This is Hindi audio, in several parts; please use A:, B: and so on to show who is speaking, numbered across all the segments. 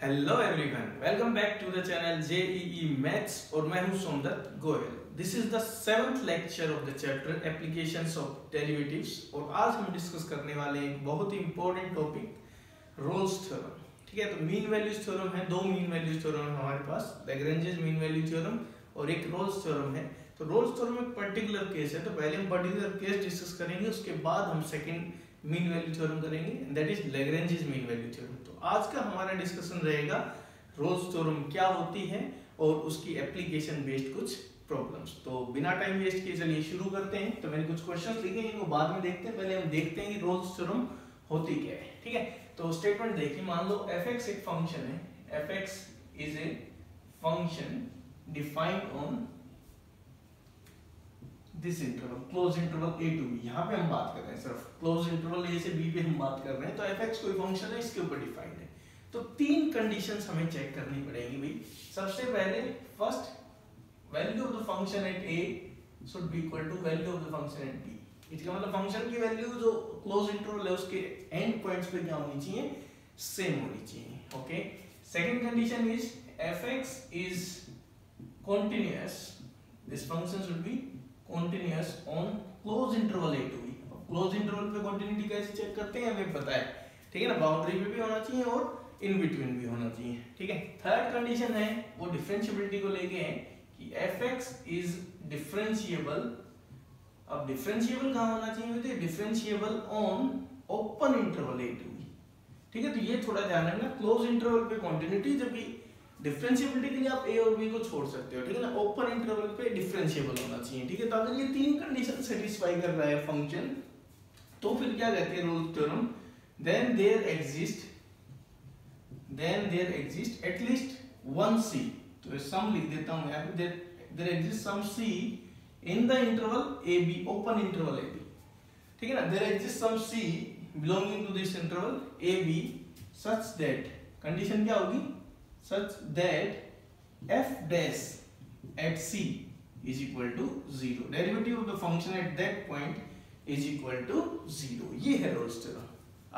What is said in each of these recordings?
A: Hello everyone, welcome back to the channel JEE maths और मैं हूं Somdatt Goyal. This is the 7th lecture of the chapter applications of derivatives और आज हम डिस्कस करने वाले हैं एक बहुत ही इंपॉर्टेंट टॉपिक, रोल्स थ्योरम। ठीक है, तो मीन वैल्यूज थ्योरम है, दो मीन वैल्यूज थ्योरम है हमारे पास, लैग्रेंजेस मीन वैल्यू थ्योरम और एक रोल्स थ्योरम है। तो रोल्स थ्योरम एक पर्टिकुलर केस है, तो पहले हम पर्टिकुलर केस डिस्कस करेंगे, उसके बाद हम सेकंड मीन वैल्यू थ्योरम करेंगे, that is Lagrange's mean value theorem. तो आज का हमारा डिस्कशन रहेगा रोल्स थ्योरम क्या होती है और उसकी एप्लीकेशन बेस्ड कुछ प्रॉब्लम्स। तो बिना टाइम वेस्ट किए चलिए शुरू करते हैं। तो मैंने कुछ क्वेश्चंस लिखे हैं, इनको बाद में देखते हैं, पहले हम देखते हैं कि रोल्स थ्योरम होती क्या है। ठीक है, तो स्टेटमेंट देखिए, मान लो fx एक फंक्शन है, fx is a function defined on this interval, close interval a to b। यहाँ पे हम बात कर रहे हैं सिर्फ क्लोज इंटरवल a से b पे हम बात कर रहे हैं। तो fx कोई फंक्शन है, इसके ऊपर डिफाइंड है। तो तीन कंडीशंस हमें चेक करनी पड़ेगी भाई। सबसे पहले first, value of the function at a should be equal to value of the function at b। इसका मतलब फंक्शन की वैल्यू जो क्लोज इंटरवल है उसके एंड पॉइंट्स पे क्या होनी चाहिए, सेम होनी चाहिए। Okay, second condition is fx is continuous, this function should B continuous on close interval a to b। Close interval पे कंटिन्यूटी कैसे चेक करते हैं हमें पता है, ठीक है ना, बाउंड्री पे भी होना चाहिए और इन बिटवीन भी होना चाहिए। ठीक है, थर्ड कंडीशन है वो डिफरेंशिएबिलिटी को लेके है कि fx इज डिफरेंशिएबल। अब डिफरेंशिएबल कहां होना चाहिए, तो differentiable on open interval a to b। ठीक है, तो ये थोड़ा ध्यान रखना, क्लोज इंटरवल पे कंटिन्यूटी, जबकि डिफरेंशिएबिलिटी के लिए आप a और b को छोड़ सकते हो। ठीक है ना, ओपन इंटरवल पे डिफरेंशिएबल होना चाहिए। ठीक है, तो अगर ये तीन कंडीशन सेटिस्फाई कर रहा है फंक्शन, तो फिर क्या कहते हैं Rolle's theorem, then there exist at least one c। तो सम लिख देता हूं यहां पे, there exist some c in the interval ab, open interval ab। ठीक है ना, there exist some c belonging to this interval ab such that, condition क्या होगी, such that f dash at c is equal to 0, derivative of the function at that point is equal to 0। ये है रोल्स थ्योरम।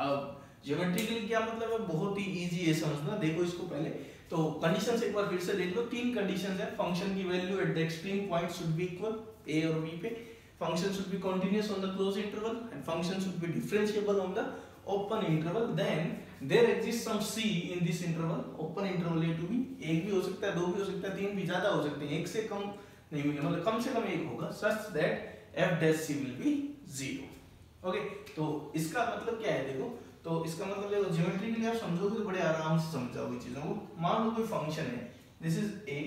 A: अब ज्योमेट्रिकली क्या मतलब है, बहुत ही इजी है समझना। देखो इसको पहले, तो कंडीशंस एक बार फिर से देख लो। तीन कंडीशंस है, फंक्शन की value at the extreme point should be equal a और b पे, function should be continuous on the close interval and function should be differentiable on the open interval. Then there exists some c in this interval, open interval a to b। एक भी हो सकता है, दो भी हो सकता है, तीन भी, ज्यादा हो सकते हैं, एक से कम नहीं मिलेगा, मतलब कम से कम एक होगा, such that f dash c will be 0। Okay, तो इसका मतलब क्या है देखो, तो इसका मतलब देखो ज्योमेट्री के लिए आप समझोगे तो बड़े आराम से समझोगे चीजों को। मान लो कोई फंक्शन है, this is a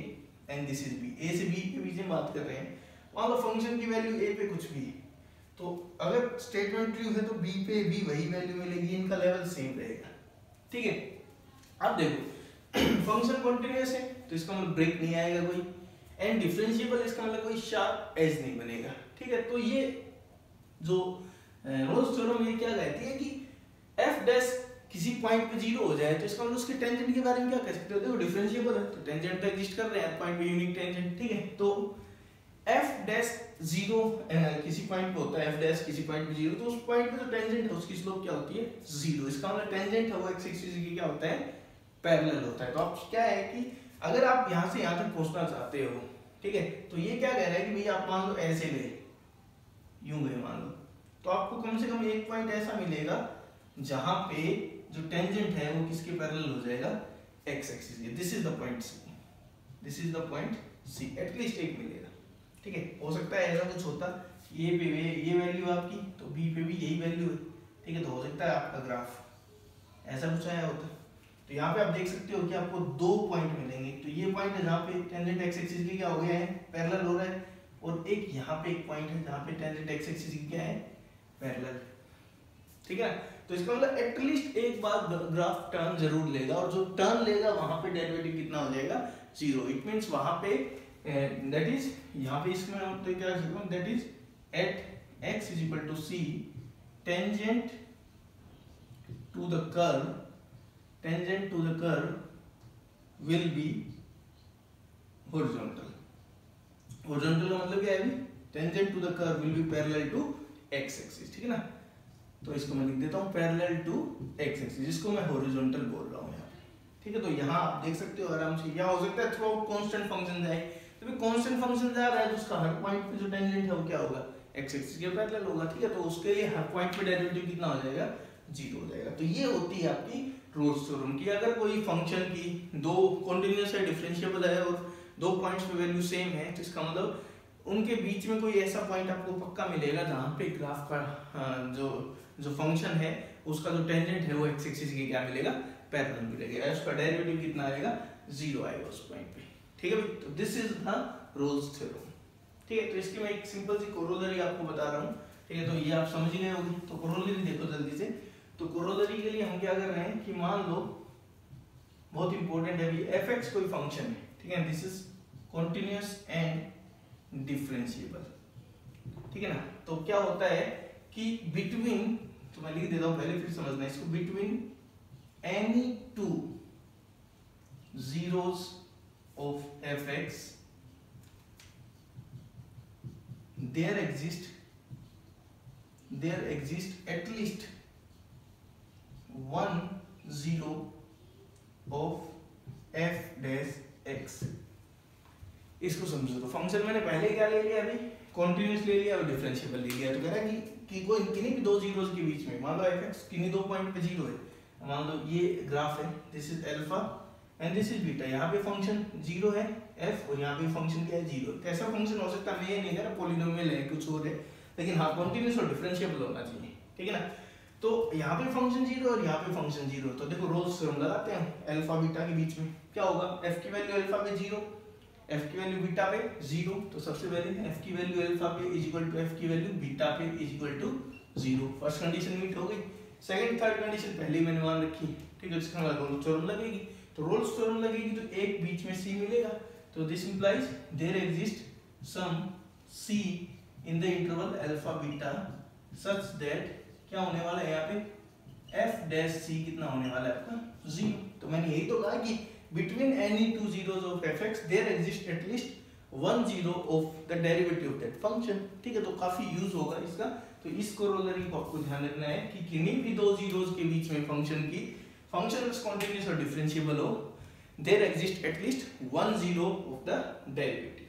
A: and this is b, a से b के बीच में बात कर रहे हैं। मान लो फंक्शन की वैल्यू a पे कुछ भी, तो अगर स्टेटमेंट ट्रू है तो b पे भी वही वैल्यू मिलेगी, इनका लेवल सेम रहेगा। ठीक है, अब देखो फंक्शन कंटीन्यूअस है तो इसका मतलब ब्रेक नहीं आएगा कोई, एंड डिफरेंशिएबल इसका मतलब कोई शार्प एज नहीं बनेगा। ठीक है, तो ये जो रोल्स थ्योरम ये क्या कहती है कि f डैश किसी पॉइंट पे 0 हो जाए तो इसका मतलब उसके टेंजेंट के बारे में क्या कह सकते हो, देखो डिफरेंशिएबल है तो टेंजेंट तो एग्जिस्ट कर रहे हैं पॉइंट पे, यूनिक टेंजेंट। ठीक है, तो f डैश 0 किसी पॉइंट पे होता है, f डैश किसी पॉइंट पे 0, तो उस पॉइंट पे जो टेंजेंट है उसकी स्लोप क्या होती है, 0। इसका मतलब टेंजेंट है वो x एक्सिस की क्या होता है, पैरेलल होता है। तो अब क्या है कि अगर आप यहां से यहां तक पहुंचना चाहते हो, ठीक है, तो ये क्या कह रहा है कि भैया आप मान लो ऐसे गए, यूं गए मान लो, तो आपको कम से कम एक पॉइंट ऐसा मिलेगा जहां पे जो टेंजेंट है वो किसके पैरेलल हो जाएगा, x एक्सिस के। This is the point c, this is the point c, at least एक मिलेगा। ठीक है, हो सकता है ऐसा कुछ होता, ये पे ये वैल्यू आपकी, तो b पे भी यही वैल्यू है। ठीक है, तो हो सकता है आपका ग्राफ ऐसा कुछ आया होता। तो यहाँ पे आप देख सकते हो कि आपको दो पॉइंट मिलेंगे, तो ये पॉइंट है जहाँ पे टेंजेंट x एक्सिस के क्या हो गया है, पैरेलल हो रहा है, और एक यहाँ पे एक पॉइंट है जहाँ पे टेंजेंट x एक्सिस की क्या है, पैरेलल। ठीक है, तो इसका मतलब एटलीस्ट एक बार ग्राफ टर्न जरूर लेगा, और जो टर्न लेगा वहां पे डेरिवेटिव कितना हो जाएगा, 0। इट मींस वहां पे दैट इज, यहाँ पे इसमें तो क्या लिख सकता हूं, that is at x is equal to c tangent to the curve, tangent to the curve will be horizontal. Horizontal का मतलब क्या है, tangent to the curve will be parallel to x axis. ठीक है ना, तो इसको मैं लिख देता हूं पैरेलल टू x एक्सिस, जिसको मैं हॉरिजॉन्टल बोल रहा हूं यहाँ पे। ठीक है। तो यहाँ आप देख सकते हो आराम से, या हो सकता है थ्रू कांस्टेंट फंक्शन जाए, तो भी कांस्टेंट फंक्शन जा रहा है तो उसका हर पॉइंट पे जो टेंजेंट है वो क्या होगा, एक्स एक्सिस के पैरेलल होगा, ठीक है। तो उसके लिए हर पॉइंट पे डेरिवेटिव कितना हो जाएगा, 0 हो जाएगा। तो ये होती है आपकी रोल्स थ्योरम की, अगर कोई फंक्शन की दो कॉन्टिन्यूअस है, डिफरेंशिएबल है और दो पॉइंट्स पे वैल्यू सेम है, तो इसका मतलब उनके बीच में कोई ऐसा पॉइंट आपको पक्का मिलेगा जहाँ पे ग्राफ का जो फंक्शन है उसका जो टेंजेंट है वो एक्स एक्सिस के क्या मिलेगा, पैरेलल मिलेगा, उसका डेरिवेटिव कितना आएगा, 0 आएगा उस पॉइंट पे, ठीक है। तो this is the roles theorem, ठीक है। तो इसकी मैं एक सिंपल सी कोरोलरी आपको बता रहा हूँ, ठीक है। तो ये आप समझ गए होंगे। तो कोरोलरी देखो जल्दी से। तो कोरोलरी के लिए हम क्या कर रहे हैं कि मान लो बहुत इंपॉर्टेंट है, एफ कोई फंक्शन है, ठीक है, this is continuous and differentiable, ठीक है ना। तो क्या होता है कि बिटवीन, तो मैं लिख देता हूं पहले फिर समझना इसको, between any to zeros of fx there exist at least one zero of f dash x। इसको समझो। तो फंक्शन मैंने पहले क्या ले लिया, अभी कॉन्टिन्यूअस ले लिया और डिफरेंशिएबल ले लिया। तो कह रहा है कि कोई किन्हीं भी दो जीरोस के बीच में, मान लो fx किन्हीं दो पॉइंट पे 0 है, मान लो ये ग्राफ है, this is alpha and this is beta, यहाँ पे फंक्शन 0 है f और यहाँ पे फंक्शन क्या है, 0। कैसा फंक्शन हो सकता है, मैं ये नहीं कह रहा पॉलिनोमियल है कुछ और है, लेकिन हाँ कॉन्टिन्यूअस और डिफरेंशिएबल होना चाहिए, ठीक है ना। तो यहाँ पे फंक्शन 0 और यहाँ पे फंक्शन 0, तो देखो रोल्स थ्योरम लगाते हैं, अल्फा बीटा के बीच में क्या होगा, f की वैल्यू अल्फा पे 0, f की वैल्यू बीटा पे 0, तो सबसे पहले f की वैल्यू अल्फा पे इज इक्वल टू f की वैल्यू बीटा पे is equal to 0, first condition meet हो गई। सेकंड थर्ड कंडीशन पहले ही मैंने मान रखी, ठीक है, इसका मतलब रोल्स थ्योरम लगेगी। तो रोल्स थ्योरम लगेगी तो एक बीच में c मिलेगा, तो this implies there exist some c in the interval alpha beta such that क्या होने वाला है, यहाँ पे f डैश c कितना होने वाला है आपका 0। तो मैंने यही तो कहा कि between any two zeros of fx there exist at least one zero of the derivative of that function, ठीक है। तो काफी यूज होगा इसका। तो इस कोरोलरी को आपको ध्यान रखना है कि किन्हीं भी दो जीरोस के बीच में फंक्शन इज कॉन्टिन्यूअस और डिफरेंशिएबल हो, there exist at least one zero of the derivative,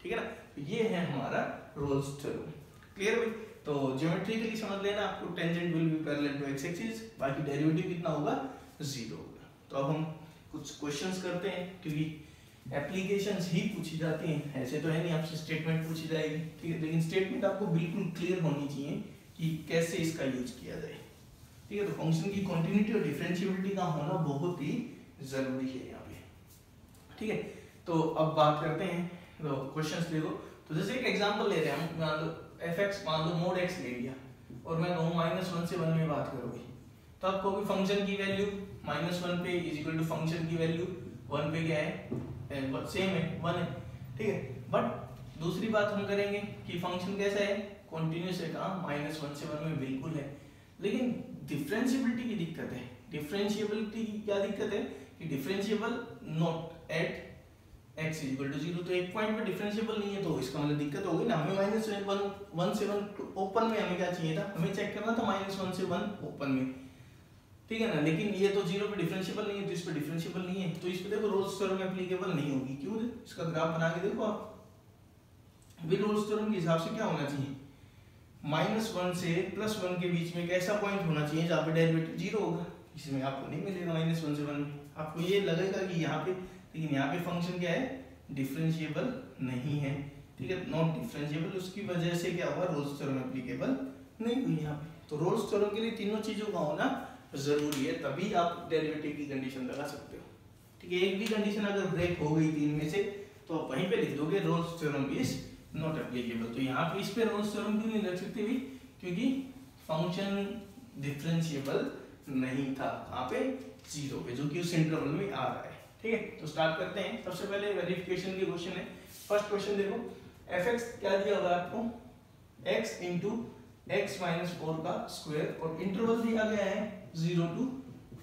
A: ठीक है ना। तो ये है हमारा रोल्स थ्योरम, क्लियर भाई। तो ज्योमेट्रिकली समझ लेना, आपको tangent will be parallel to x axis, बाकी डेरिवेटिव कितना होगा, 0 होगा। तो अब हम कुछ क्वेश्चंस करते हैं, क्योंकि एप्लीकेशंस ही पूछी जाती हैं, ऐसे तो है नहीं आपसे स्टेटमेंट पूछी जाएगी, ठीक है, लेकिन स्टेटमेंट आपको बिल्कुल क्लियर होनी चाहिए कि कैसे इसका यूज किया जाए, ठीक है। तो फंक्शन की कंटिन्यूटी और डिफरेंशिएबिलिटी का होना बहुत ही जरूरी है यहाँ पे, ठीक है। तो अब बात करते हैं, तो क्वेश्चंस देखो। तो जैसे एक एग्जांपल ले रहे हैं हम, मान लो fx मान लो मोड x ले लिया और मैं कहूँ -1 से 1 में बात करोगे, तो आपको भी फंक्शन की वैल्यू -1 पे इज इक्वल टू फंक्शन की वैल्यू 1 पे क्या है, सेम है 1 है, ठीक है। बट दूसरी बात हम करेंगे कि फंक्शन कैसा है, कॉन्टिन्यूअस है, कहाँ -1 से 1 में बिल्कुल है, लेकिन डिफरेंशिएबिलिटी की दिक्कत है। डिफरेंशिएबिलिटी की क्या दिक्कत है कि differentiable not at x is equal to 0, तो एक पॉइंट पे डिफरेंशिएबल नहीं है, तो इसका मतलब दिक्कत होगी ना। हमें -1 से 1 ओपन में हमें क्या चाहिए था, हमें चेक करना था -1 से 1 ओपन में, ठीक है ना। लेकिन ये तो 0 पे डिफरेंशिएबल नहीं है, तो इस पे डिफरेंशिएबल नहीं है, तो इस पे देखो रोल्स थ्योरम एप्लीकेबल नहीं होगी। क्यों, इसका ग्राफ बना के देखो आप, अभी रोल्स थ्योरम के हिसाब से क्या होना चाहिए, -1 से +1 के बीच में कैसा पॉइंट होना चाहिए जहाँ पे डेरिवेटिव 0 होगा, इसमें आपको नहीं मिलेगा -1 से 1 में, आपको ये लगेगा कि यहाँ पे, लेकिन यहाँ पे फंक्शन क्या है, डिफरेंशिएबल नहीं है, ठीक है, नॉट डिफरेंशिएबल, उसकी वजह से क्या हुआ, रोल्स थ्योरम एप्लीकेबल नहीं हुई यहाँ पे। तो रोल्स थ्योरम के लिए तीनों चीजों का होना जरूरी है, तभी आप डेरिवेटिव की कंडीशन लगा सकते हो, ठीक है। एक भी कंडीशन अगर ब्रेक हो गई तीन में से, तो आप वहीं पे लिख दोगे Rolle's theorem is not applicable. तो यहाँ पे इस पे रोल्स थ्योरम क्यों नहीं लग सकते भी, क्योंकि फंक्शन डिफरेंशिएबल नहीं था, यहाँ पे 0 पे, जो कि उस इंटरवल में आ रहा है, ठीक है। तो स्टार्ट करते हैं। सबसे पहले वेरिफिकेशन के क्वेश्चन है। फर्स्ट क्वेश्चन देखो, fx क्या दिया हुआ है आपको, x इंटू x माइनस 4 का स्क्वायर, और इंटरवल दिया गया है 0 to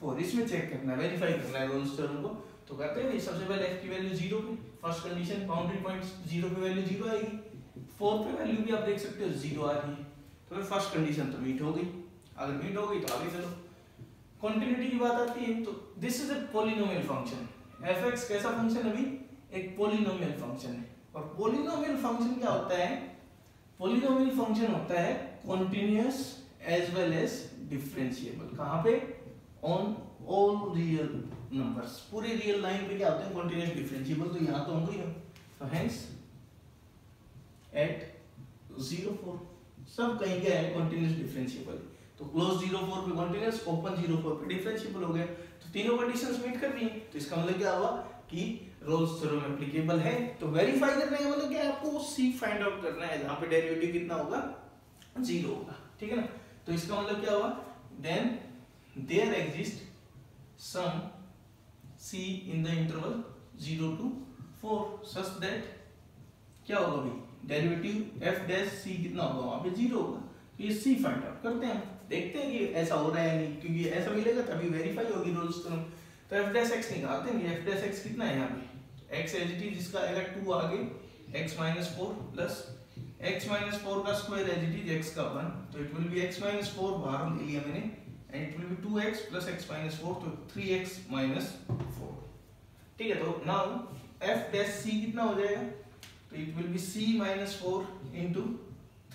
A: 4, इसमें चेक करना है, वेरीफाई करना है रोल्स थ्योरम को। तो करते हैं, सबसे पहले f की वैल्यू 0 पे, फर्स्ट कंडीशन बाउंड्री पॉइंट 0 पे वैल्यू 0 आएगी, 4 पे वैल्यू भी आप देख सकते हो 0 आ रही है, तो फिर फर्स्ट कंडीशन तो मीट हो गई। अगर मीट हो गई तो आगे चलो। कंटिन्यूटी की बात आती है तो this is a polynomial function. fx कैसा फंक्शन है अभी? एक पॉलिनोमियल फंक्शन है। और पॉलिनोमियल फंक्शन क्या होता है? पॉलिनोमियल फंक्शन होता है continuous as well as differentiable. कहां पे? ऑन ऑल रियल नंबर्स, पूरी रियल लाइन पे क्या होते हैं? Continuous differentiable. तो यहां तो होंगे ही, तो हेंस एट 0 4 सब कहीं क्या है? Continuous differentiable. तो क्लोज 0 4 पे कॉन्टिन्यूअस, ओपन 0 4 पे डिफरेंशिएबल हो गया। तो तीनों कंडीशंस मीट कर रही हैं। तो इसका मतलब क्या हुआ कि रोल्स थ्योरम एप्लीकेबल है। तो वेरीफाई करने का मतलब क्या है? आपको सी फाइंड आउट करना है जहां पे डेरिवेटिव कितना होगा? 0 होगा, ठीक है ना। तो इसका मतलब क्या हुआ? Then there exist some c in the interval 0 to 4 such that क्या होगा भाई? डेरिवेटिव f डैश c कितना होगा? वहां पे 0 होगा। तो ये c फाइंड आउट करते हैं, देखते हैं कि ऐसा हो रहा है या नहीं, क्योंकि ऐसा मिलेगा तभी वेरीफाई होगी रोल्स थ्योरम। तो f डैश x निकालते हैं। f डैश x कितना है यहाँ पे? x एज इट इज, जिसका आएगा 2 आगे, x - 4 प्लस x - 4 का square as it is x का 1, तो इट विल बी x - 4 बाहर ले लिया मैंने, and it will be 2x plus x - 4, तो 3x - 4, ठीक है। तो नाउ f डैश c कितना हो जाएगा? तो it will be c - 4 into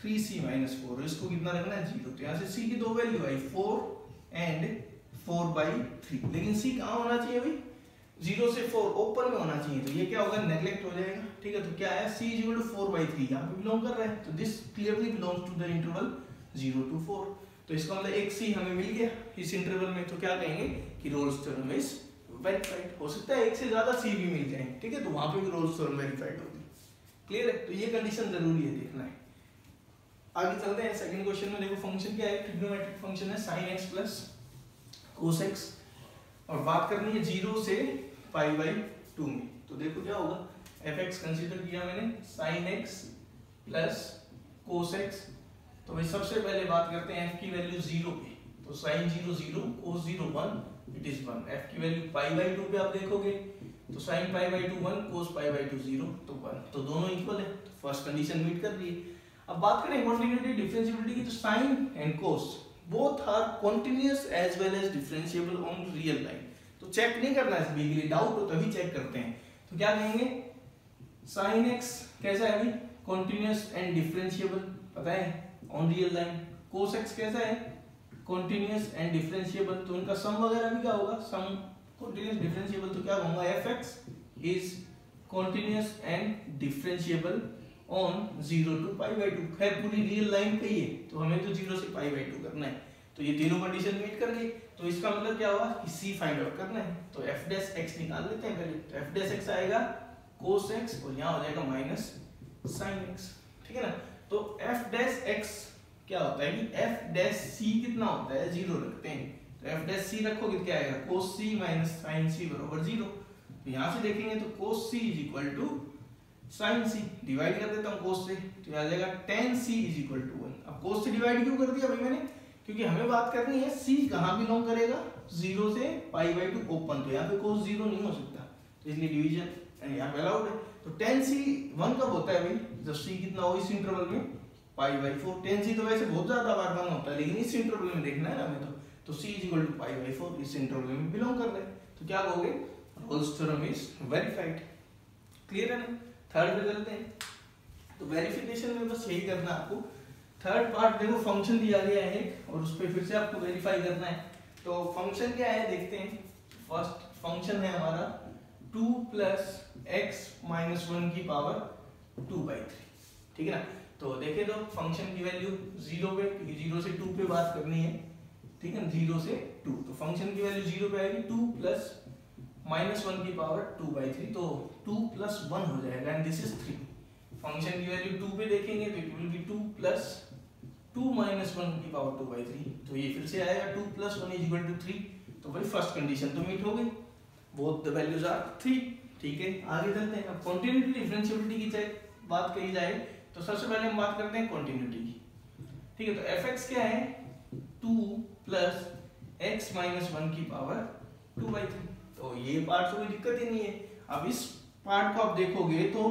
A: 3c - 4, इसको कितना रखना है? 0। तो यहाँ से c की दो वैल्यू आई, 4 एंड 4/3, लेकिन c कहाँ होना चाहिए भाई? 0 से 4 ओपन में होना चाहिए। तो ये क्या होगा? नेग्लेक्ट हो जाएगा, ठीक है। तो क्या है? c = 4/3 यहाँ पे बिलोंग कर रहा है। तो this clearly belongs to the interval 0 to 4। तो इसका मतलब एक c हमें मिल गया इस इंटरवल में। तो क्या कहेंगे कि रोल्स थ्योरम इज वेरीफाइड। हो सकता है एक से ज्यादा c भी मिल जाए, ठीक है, तो वहां पे भी रोल्स थ्योरम वेरीफाइड होगी। क्लियर है? तो ये कंडीशन जरूरी है देखना है। आगे चलते हैं सेकंड क्वेश्चन में। देखो फंक्शन क्या है? ट्रिग्नोमेट्रिक फंक्शन है sin x plus cos x, और बात करनी है 0 से π/2 में। तो देखो क्या होगा? fx कंसीडर किया मैंने, sin x plus cos x। तो भाई सबसे पहले बात करते हैं f की वैल्यू 0 पे। तो sin 0 0, cos 0 1, it is 1। f की वैल्यू π/2 पे आप देखोगे तो sin π/2 1, cos π/2 0, तो 1। तो दोनों इक्वल है, तो फर्स्ट कंडीशन मीट कर रही है। अब बात करें कॉन्टिन्यूटी डिफरेंशिएबिलिटी की, तो sin and cos both are continuous as well as differentiable on real line. तो चेक नहीं करना है, बेसिकली डाउट हो तभी चेक करते हैं। तो क्या कहेंगे? sin x कैसा है भाई? कॉन्टिन्यूअस एंड डिफरेंशिएबल, पता है, on real line. cos x कैसा है? Continuous and differentiable. तो उनका सम वगैरह भी क्या होगा? सम कॉन्टिन्यूअस डिफरेंशिएबल। तो क्या कहूंगा? fx is continuous and differentiable on 0 to π/2। खैर पूरी रियल लाइन पे ही है, तो हमें तो 0 से π/2 करना है। तो ये तीनों कंडीशन मीट कर गई। तो इसका मतलब क्या हुआ कि c फाइंड आउट करना है। तो f डैश x निकाल लेते हैं पहले। तो f डैश x आएगा cos x, और यहाँ हो जाएगा माइनस sin x, ठीक है ना। तो f डैश x क्या होता है कि f डैश c कितना होता है? 0 रखते हैं। तो f डैश c रखोगे तो क्या आएगा? cos c minus sin c बराबर 0। तो यहाँ से देखेंगे तो cos c is equal to sin c, divide कर देता हूँ cos से, तो आ जाएगा tan c is equal to 1। अब cos से डिवाइड क्यों कर दिया भाई मैंने? क्योंकि हमें बात करनी है c कहाँ बिलोंग करेगा? 0 से π/2 ओपन। तो यहाँ पे cos 0 नहीं हो सकता, तो इसलिए डिवीजन यहाँ पे अलाउड है। तो tan c 1 कब होता है भाई? जब c कितना हो इस इंटरवल में? π/4। tan c तो वैसे बहुत ज्यादा बार 1 होता है, लेकिन इस इंटरवल में देखना है ना हमें। तो c इज इक्वल टू π/4 इस इंटरवल में बिलोंग कर रहा है। तो क्या कहोगे? Rolle's theorem is verified. Clear है ना? थर्ड पे चलते हैं। तो वेरिफिकेशन में बस यही करना है आपको। थर्ड पार्ट देखो, फंक्शन दिया गया है एक, और उस पर फिर से आपको वेरीफाई करना है। तो फंक्शन क्या है देखते हैं। फर्स्ट फंक्शन है हमारा 2 प्लस x माइनस 1 की पावर 2/3, ठीक है ना। तो देखें तो फंक्शन की वैल्यू 0 पे, क्योंकि 0 से 2 पे बात करनी है, ठीक है, 0 से 2। तो फंक्शन की वैल्यू 0 पे आएगी, 2 प्लस -1 की पावर 2/3, तो 2 + 1 हो जाएगा, एंड दिस इज 3। फंक्शन की वैल्यू 2 पे देखेंगे तो इट विल बी 2 + 2 - 1 की पावर 2/3, तो ये फिर से आएगा 2 + 1 = 3। तो भाई फर्स्ट कंडीशन तो मीट हो गई, बोथ द वैल्यूज आर 3, ठीक है। आगे चलते हैं। अब कॉन्टिन्यूटी डिफरेंशिएबिलिटी की बात कही जाए तो सबसे पहले हम बात करते हैं कॉन्टिन्यूटी की, ठीक है। तो fx क्या है? 2 + x - 1 की पावर 2/3। तो ये पार्ट से कोई दिक्कत ही नहीं है। अब इस पार्ट को आप देखोगे तो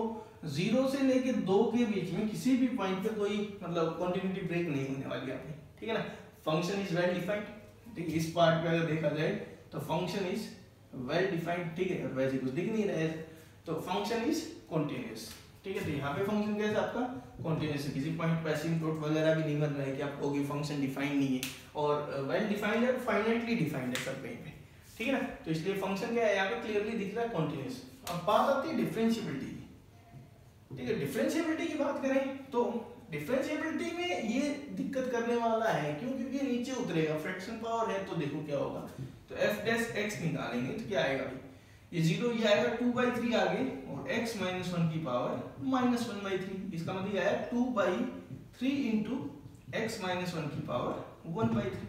A: 0 से लेके 2 के बीच में किसी भी पॉइंट पे कोई मतलब कॉन्टिन्यूटी ब्रेक नहीं होने वाली है, ठीक है ना। फंक्शन इज वेल डिफाइंड, ठीक है, इस पार्ट पे अगर देखा जाए तो फंक्शन इज वेल डिफाइंड, ठीक है, वैसे कुछ दिख नहीं रहा है तो फंक्शन इज कॉन्टिन्यूअस, ठीक है। तो यहाँ पे फंक्शन कैसे आपका कॉन्टिन्यूअस है, किसी पॉइंट पे असिम्प्टोट वगैरह भी नहीं बन रहा है कि आपको कि फंक्शन डिफाइंड नहीं है, और वेल डिफाइंड है, फाइनाइटली डिफाइंड है सब कहीं पे, ठीक है ना। तो इसलिए फंक्शन क्या है यहाँ पे क्लियरली दिख रहा है कॉन्टिन्यूअस। अब बात आती है डिफरेंशिएबिलिटी की, ठीक है। डिफरेंशिएबिलिटी की बात करें तो डिफरेंशिएबिलिटी में ये दिक्कत करने वाला है, क्यों, क्योंकि नीचे उतरेगा, फ्रैक्शन पावर है, तो देखो क्या होगा, तो f डैश x निकालेंगे तो क्या आएगा भाई, ये 0 ये आएगा 2/3 आगे, और x - 1 की पावर -1/3, इसका मतलब आया 2/3 इंटू x - 1 की पावर 1/3।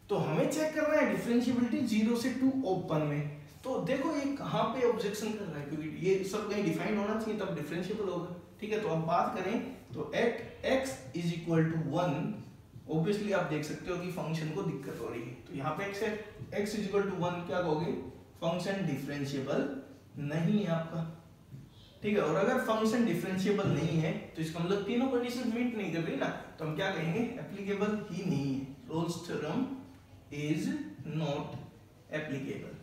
A: तो हमें चेक करना है डिफरेंशिएबिलिटी 0 से 2 ओपन में। तो देखो ये कहाँ पे ऑब्जेक्शन कर रहा है, क्योंकि ये सब कहीं डिफाइंड होना चाहिए तब डिफरेंशिएबल होगा, ठीक है। तो अब बात करें तो एट x = 1, ऑब्वियसली आप देख सकते हो कि फंक्शन को दिक्कत हो रही है, तो यहाँ पे x = 1 क्या कहोगे, फंक्शन डिफरेंशिएबल नहीं है आपका, ठीक है। और अगर फंक्शन डिफरेंशिएबल नहीं है तो इसका मतलब तीनों कंडीशन मीट नहीं कर रही ना, तो हम क्या कहेंगे, एप्लीकेबल ही नहीं है, Rolle's theorem is not applicable,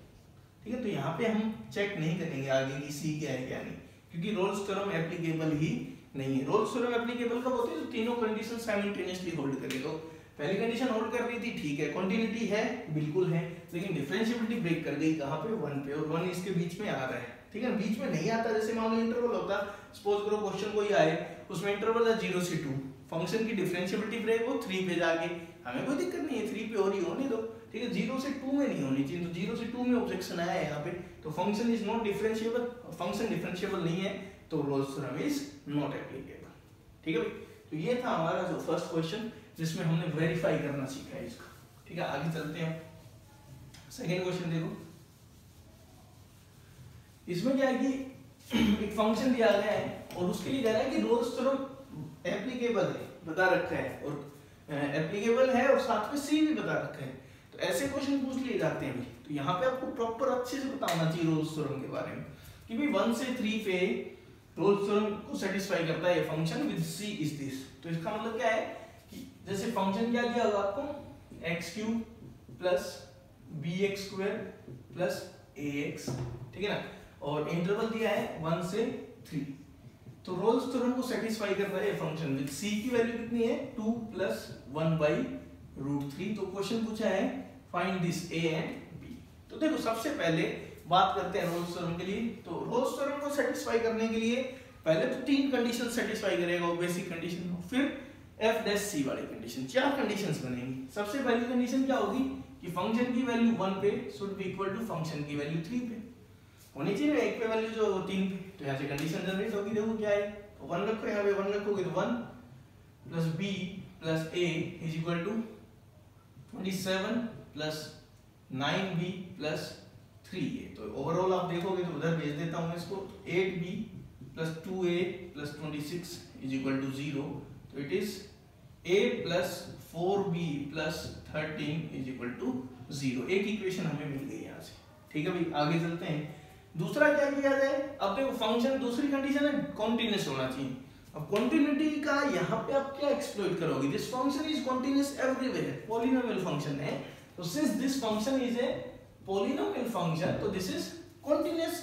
A: ठीक है। तो यहाँ पे हम चेक नहीं करेंगे आगे की सी क्या है क्या नहीं, क्योंकि रोल्स थ्योरम एप्लीकेबल ही नहीं है। रोल्स थ्योरम एप्लीकेबल कब होती है, तो तीनों कंडीशन साइमल्टेनियसली होल्ड करे। तो पहली कंडीशन होल्ड कर रही थी, ठीक है, कंटिन्यूटी है, बिल्कुल है, लेकिन डिफरेंशिएबिलिटी ब्रेक कर गई कहाँ पे, 1 पे, और 1 इसके बीच में आ रहा है, ठीक है। बीच में नहीं आता, जैसे मान लो इंटरवल होता, सपोज करो क्वेश्चन कोई आए उसमें इंटरवल है 0 से 2, फंक्शन की डिफरेंशिएबिलिटी ब्रेक हो 3 पे जाके, हमें कोई दिक्कत नहीं है, 3 पे हो रही होने दो, ठीक है। 0 से 2 में नहीं होनी चाहिए, तो 0 से 2 में ऑब्जेक्शन आया है यहाँ पे, तो function is not differentiable, function differentiable नहीं है, तो Rolle's theorem is not applicable, ठीक है भाई। तो ये था हमारा जो फर्स्ट क्वेश्चन जिसमें हमने वेरीफाई करना सीखा है इसका, ठीक है। आगे चलते हैं, सेकेंड क्वेश्चन देखो, इसमें क्या है कि एक फंक्शन दिया गया है और उसके लिए कह रहा है कि रोल्स थ्योरम एप्लीकेबल है, बता रखा है, और एप्लीकेबल है और साथ में सी भी बता रखा है, तो ऐसे क्वेश्चन पूछ लिए जाते हैं। तो यहाँ पे आपको प्रॉपर अच्छे से पता होना चाहिए रोल्स थ्योरम के बारे में कि भाई 1 से 3 पे रोल्स थ्योरम को सेटिस्फाई करता है ये function with c is this. तो इसका मतलब क्या है कि जैसे फंक्शन क्या दिया होगा आपको, x³ plus bx² plus ax, ठीक है ना, और इंटरवल दिया है 1 से 3, तो रोल्स थ्योरम को सेटिस्फाई कर रहा है ये फंक्शन विद c की वैल्यू कितनी है, 2 + 1/√3। तो क्वेश्चन पूछा है find this a and b। तो देखो सबसे पहले बात करते हैं रोल्स थ्योरम के लिए। तो रोल्स थ्योरम को सेटिस्फाई करने के लिए पहले तो 3 कंडीशन सेटिस्फाई करेगा, वो बेसिक कंडीशन, फिर f' वाली कंडीशन, 4 कंडीशंस बनेंगी। सबसे पहली कंडीशन क्या होगी कि फंक्शन की वैल्यू 1 पे should be equal to function की वैल्यू 3 पे होनी चाहिए, 1 पे वैल्यू जो 3 पे, तो यहाँ से कंडीशन जनरेट होगी। देखो क्या है, 1 रखो, यहाँ पे 1 रखोगे तो 1 + b + a = 27 + 9b + 3a। तो ओवरऑल आप देखोगे तो उधर भेज देता हूँ इसको, 8b + 2a + 26 = 0। तो इट इज a + 4b + 13 = 0। एक इक्वेशन हमें मिल गई यहाँ से, ठीक है भाई। आगे चलते हैं, दूसरा क्या किया जाए। अब देखो फंक्शन, दूसरी कंडीशन है कॉन्टिन्यूअस होना चाहिए। अब कॉन्टिन्यूटी का यहाँ पे आप क्या एक्सप्लॉइट करोगे, this function is continuous everywhere, polynomial function है, तो since this function is a polynomial function, तो this is continuous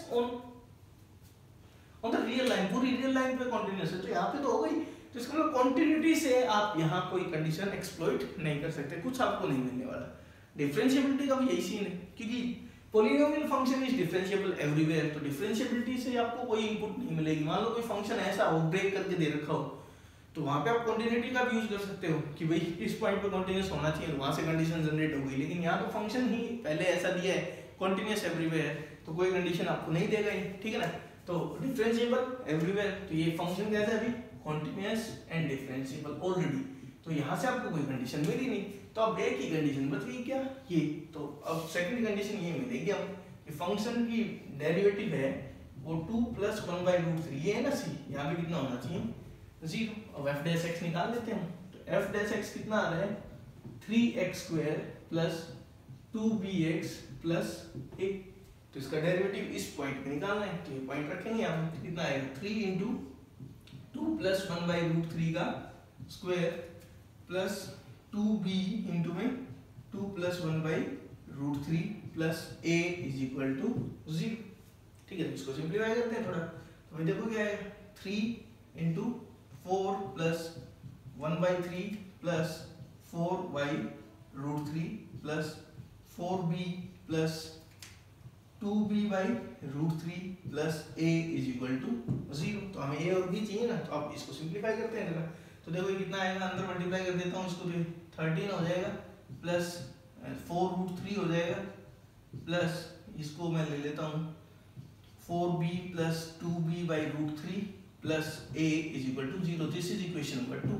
A: on the real line, पूरी रियल लाइन पे कॉन्टिन्यूअस है, तो यहाँ पे तो हो गई। तो इसका मतलब कॉन्टिन्यूटी से आप यहाँ कोई कंडीशन एक्सप्लॉइट नहीं कर सकते, कुछ आपको नहीं मिलने वाला। डिफरेंशिएबिलिटी का भी यही सीन है, क्योंकि polynomial function is differentiable everywhere, तो डिफरेंशिएबिलिटी से आपको कोई इनपुट नहीं मिलेगी। मान लो कोई फंक्शन ऐसा हो, ब्रेक करके दे रखा हो, तो वहां पे आप कॉन्टिन्यूटी का भी यूज कर सकते हो कि भाई इस पॉइंट पे कॉन्टिन्यूअस होना चाहिए, वहां से कंडीशन जनरेट हो गई। लेकिन यहाँ तो फंक्शन ही पहले ऐसा दिया है कॉन्टिन्यूअस एवरीवेयर, तो कोई कंडीशन आपको नहीं देगा ही, ठीक है ना। तो डिफरेंशिएबल एवरीवेयर, तो ये फंक्शन कैसा है अभी, कॉन्टिन्यूअस एंड डिफरेंशिएबल ऑलरेडी, तो यहाँ से आपको कोई कंडीशन मिली नहीं, तो अब एक ही कंडीशन बच गई क्या, ये। तो अब सेकंड कंडीशन ये मिलेगी हम कि फंक्शन की डेरिवेटिव है वो 2 + 1/√3, ये है ना c, यहाँ पे कितना होना चाहिए, 0। अब f' निकाल लेते हैं, तो f' कितना आ रहा है, 3x² + 2bx + a। तो इसका डेरिवेटिव इस पॉइंट पे निकालना है, तो ये पॉइंट रखेंगे यहाँ पे, कितना आएगा, 3 × 2 + 1/√3 का स्क्वायर प्लस 2b × में 2 plus 1/√3 plus a is equal to 0। ठीक है, तो इसको सिंप्लीफाई करते हैं थोड़ा। तो भाई देखो क्या है, 3 into 4 plus 1/3 plus 4/√3 plus 4b plus 2b/√3 plus a is equal to 0। तो हमें a और b चाहिए ना, तो अब इसको सिंप्लीफाई करते हैं जरा। तो देखो ये कितना आएगा, अंदर मल्टीप्लाई कर देता हूँ इसको, तो 13 हो जाएगा प्लस 4√3 हो जाएगा प्लस इसको मैं ले लेता हूँ 4b plus 2b/√3 plus a is equal to 0। This is equation number 2।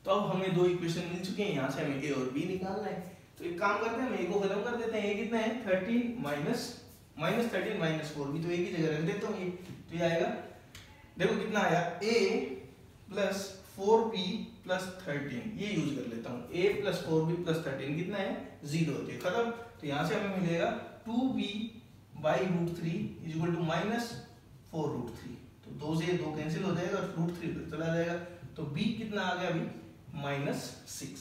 A: तो अब हमें दो इक्वेशन मिल चुके हैं, यहाँ से हमें a और b निकालना है। तो एक काम करते हैं, हम a को खत्म कर देते हैं। a कितना है, 13 -13 माइनस 4b, तो एक ही जगह रख देता हूँ ये। तो ये आएगा, देखो कितना आया, a प्लस 4b प्लस 13, ये यूज कर लेता हूँ। a प्लस 4b प्लस 13 कितना है, 0 होते खत्म। तो यहाँ से हमें मिलेगा 2b/√3 इज इक्वल टू -4√3। तो 2 से 2 कैंसिल हो जाएगा और √3 चला जाएगा। तो b कितना आ गया अभी, -6।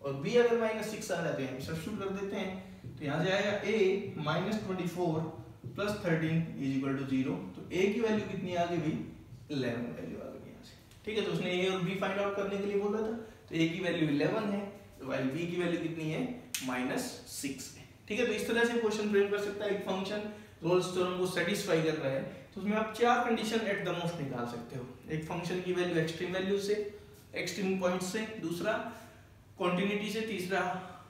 A: और b अगर -6 आ जाते हैं, सब्स्टिट्यूट कर देते हैं। तो यहाँ से आएगा a -24 plus 13 is equal to 0। तो a की वैल्यू कितनी आ गई भाई, 11 वैल्यू आ गई यहाँ से। ठीक है, तो उसने a और b फाइंड आउट करने के लिए बोला था। तो a की वैल्यू 11 है, तो b की वैल्यू कितनी है, -6 है। ठीक है, तो इस तरह से क्वेश्चन फ्रेम कर सकता है। एक फंक्शन रोल्स थ्योरम को सेटिस्फाई कर रहा है, तो उसमें आप 4 कंडीशन एट द मोस्ट निकाल सकते हो। एक फंक्शन की वैल्यू एक्सट्रीम वैल्यू से, एक्सट्रीम पॉइंट से, दूसरा कॉन्टिन्यूटी से, तीसरा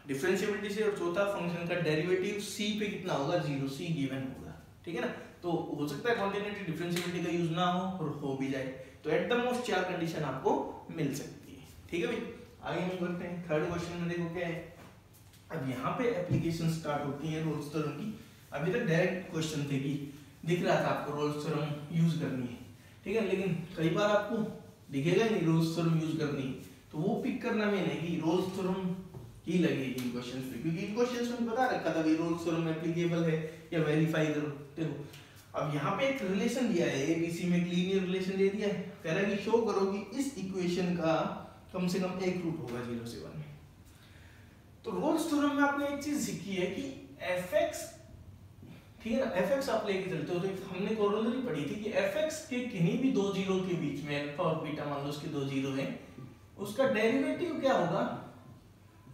A: डिफरेंशिएबिलिटी से, और चौथा फंक्शन का डेरिवेटिव c पे कितना होगा, 0, c गिवन होगा। ठीक है ना, तो हो सकता है कॉन्टिन्यूटी डिफरेंशिएबिलिटी का यूज ना हो और हो भी जाए। तो एट द मोस्ट 4 कंडीशन आपको मिल सकती है। ठीक है भाई, आगे हम करते हैं थर्ड क्वेश्चन में। देखो क्या है, अब यहाँ पे एप्लीकेशन स्टार्ट होती है रोल्स थ्योरम की। अभी तक डायरेक्ट क्वेश्चन थे कि दिख रहा था आपको रोल्स थ्योरम यूज करनी है, ठीक है, लेकिन कई बार आपको दिखेगा नहीं रोल्स थ्योरम यूज करनी है, तो वो पिक करना में नहीं कि रोल्स थ्योरम ही लगेगी इन क्वेश्चंस पे, क्योंकि इन क्वेश्चंस में बता रखा था कि रोल्स थ्योरम एप्लीकेबल है या वेरीफाई करो। देखो अब यहाँ पे एक रिलेशन दिया है, एबीसी में एक लीनियर रिलेशन दे दिया है, कह रहा है कि शो करो कि इस इक्वेशन का कम से कम एक रूट होगा 0 से 1 में। तो रोल्स थ्योरम में आपने एक चीज सीखी है कि fx, ठीक है ना, fx आप लेके चलते हो, तो हमने कोरोलरी पढ़ी थी कि fx के किन्हीं भी दो जीरो के बीच में, अल्फा और बीटा मान लो उसके दो जीरो हैं, उसका डेरिवेटिव क्या होगा,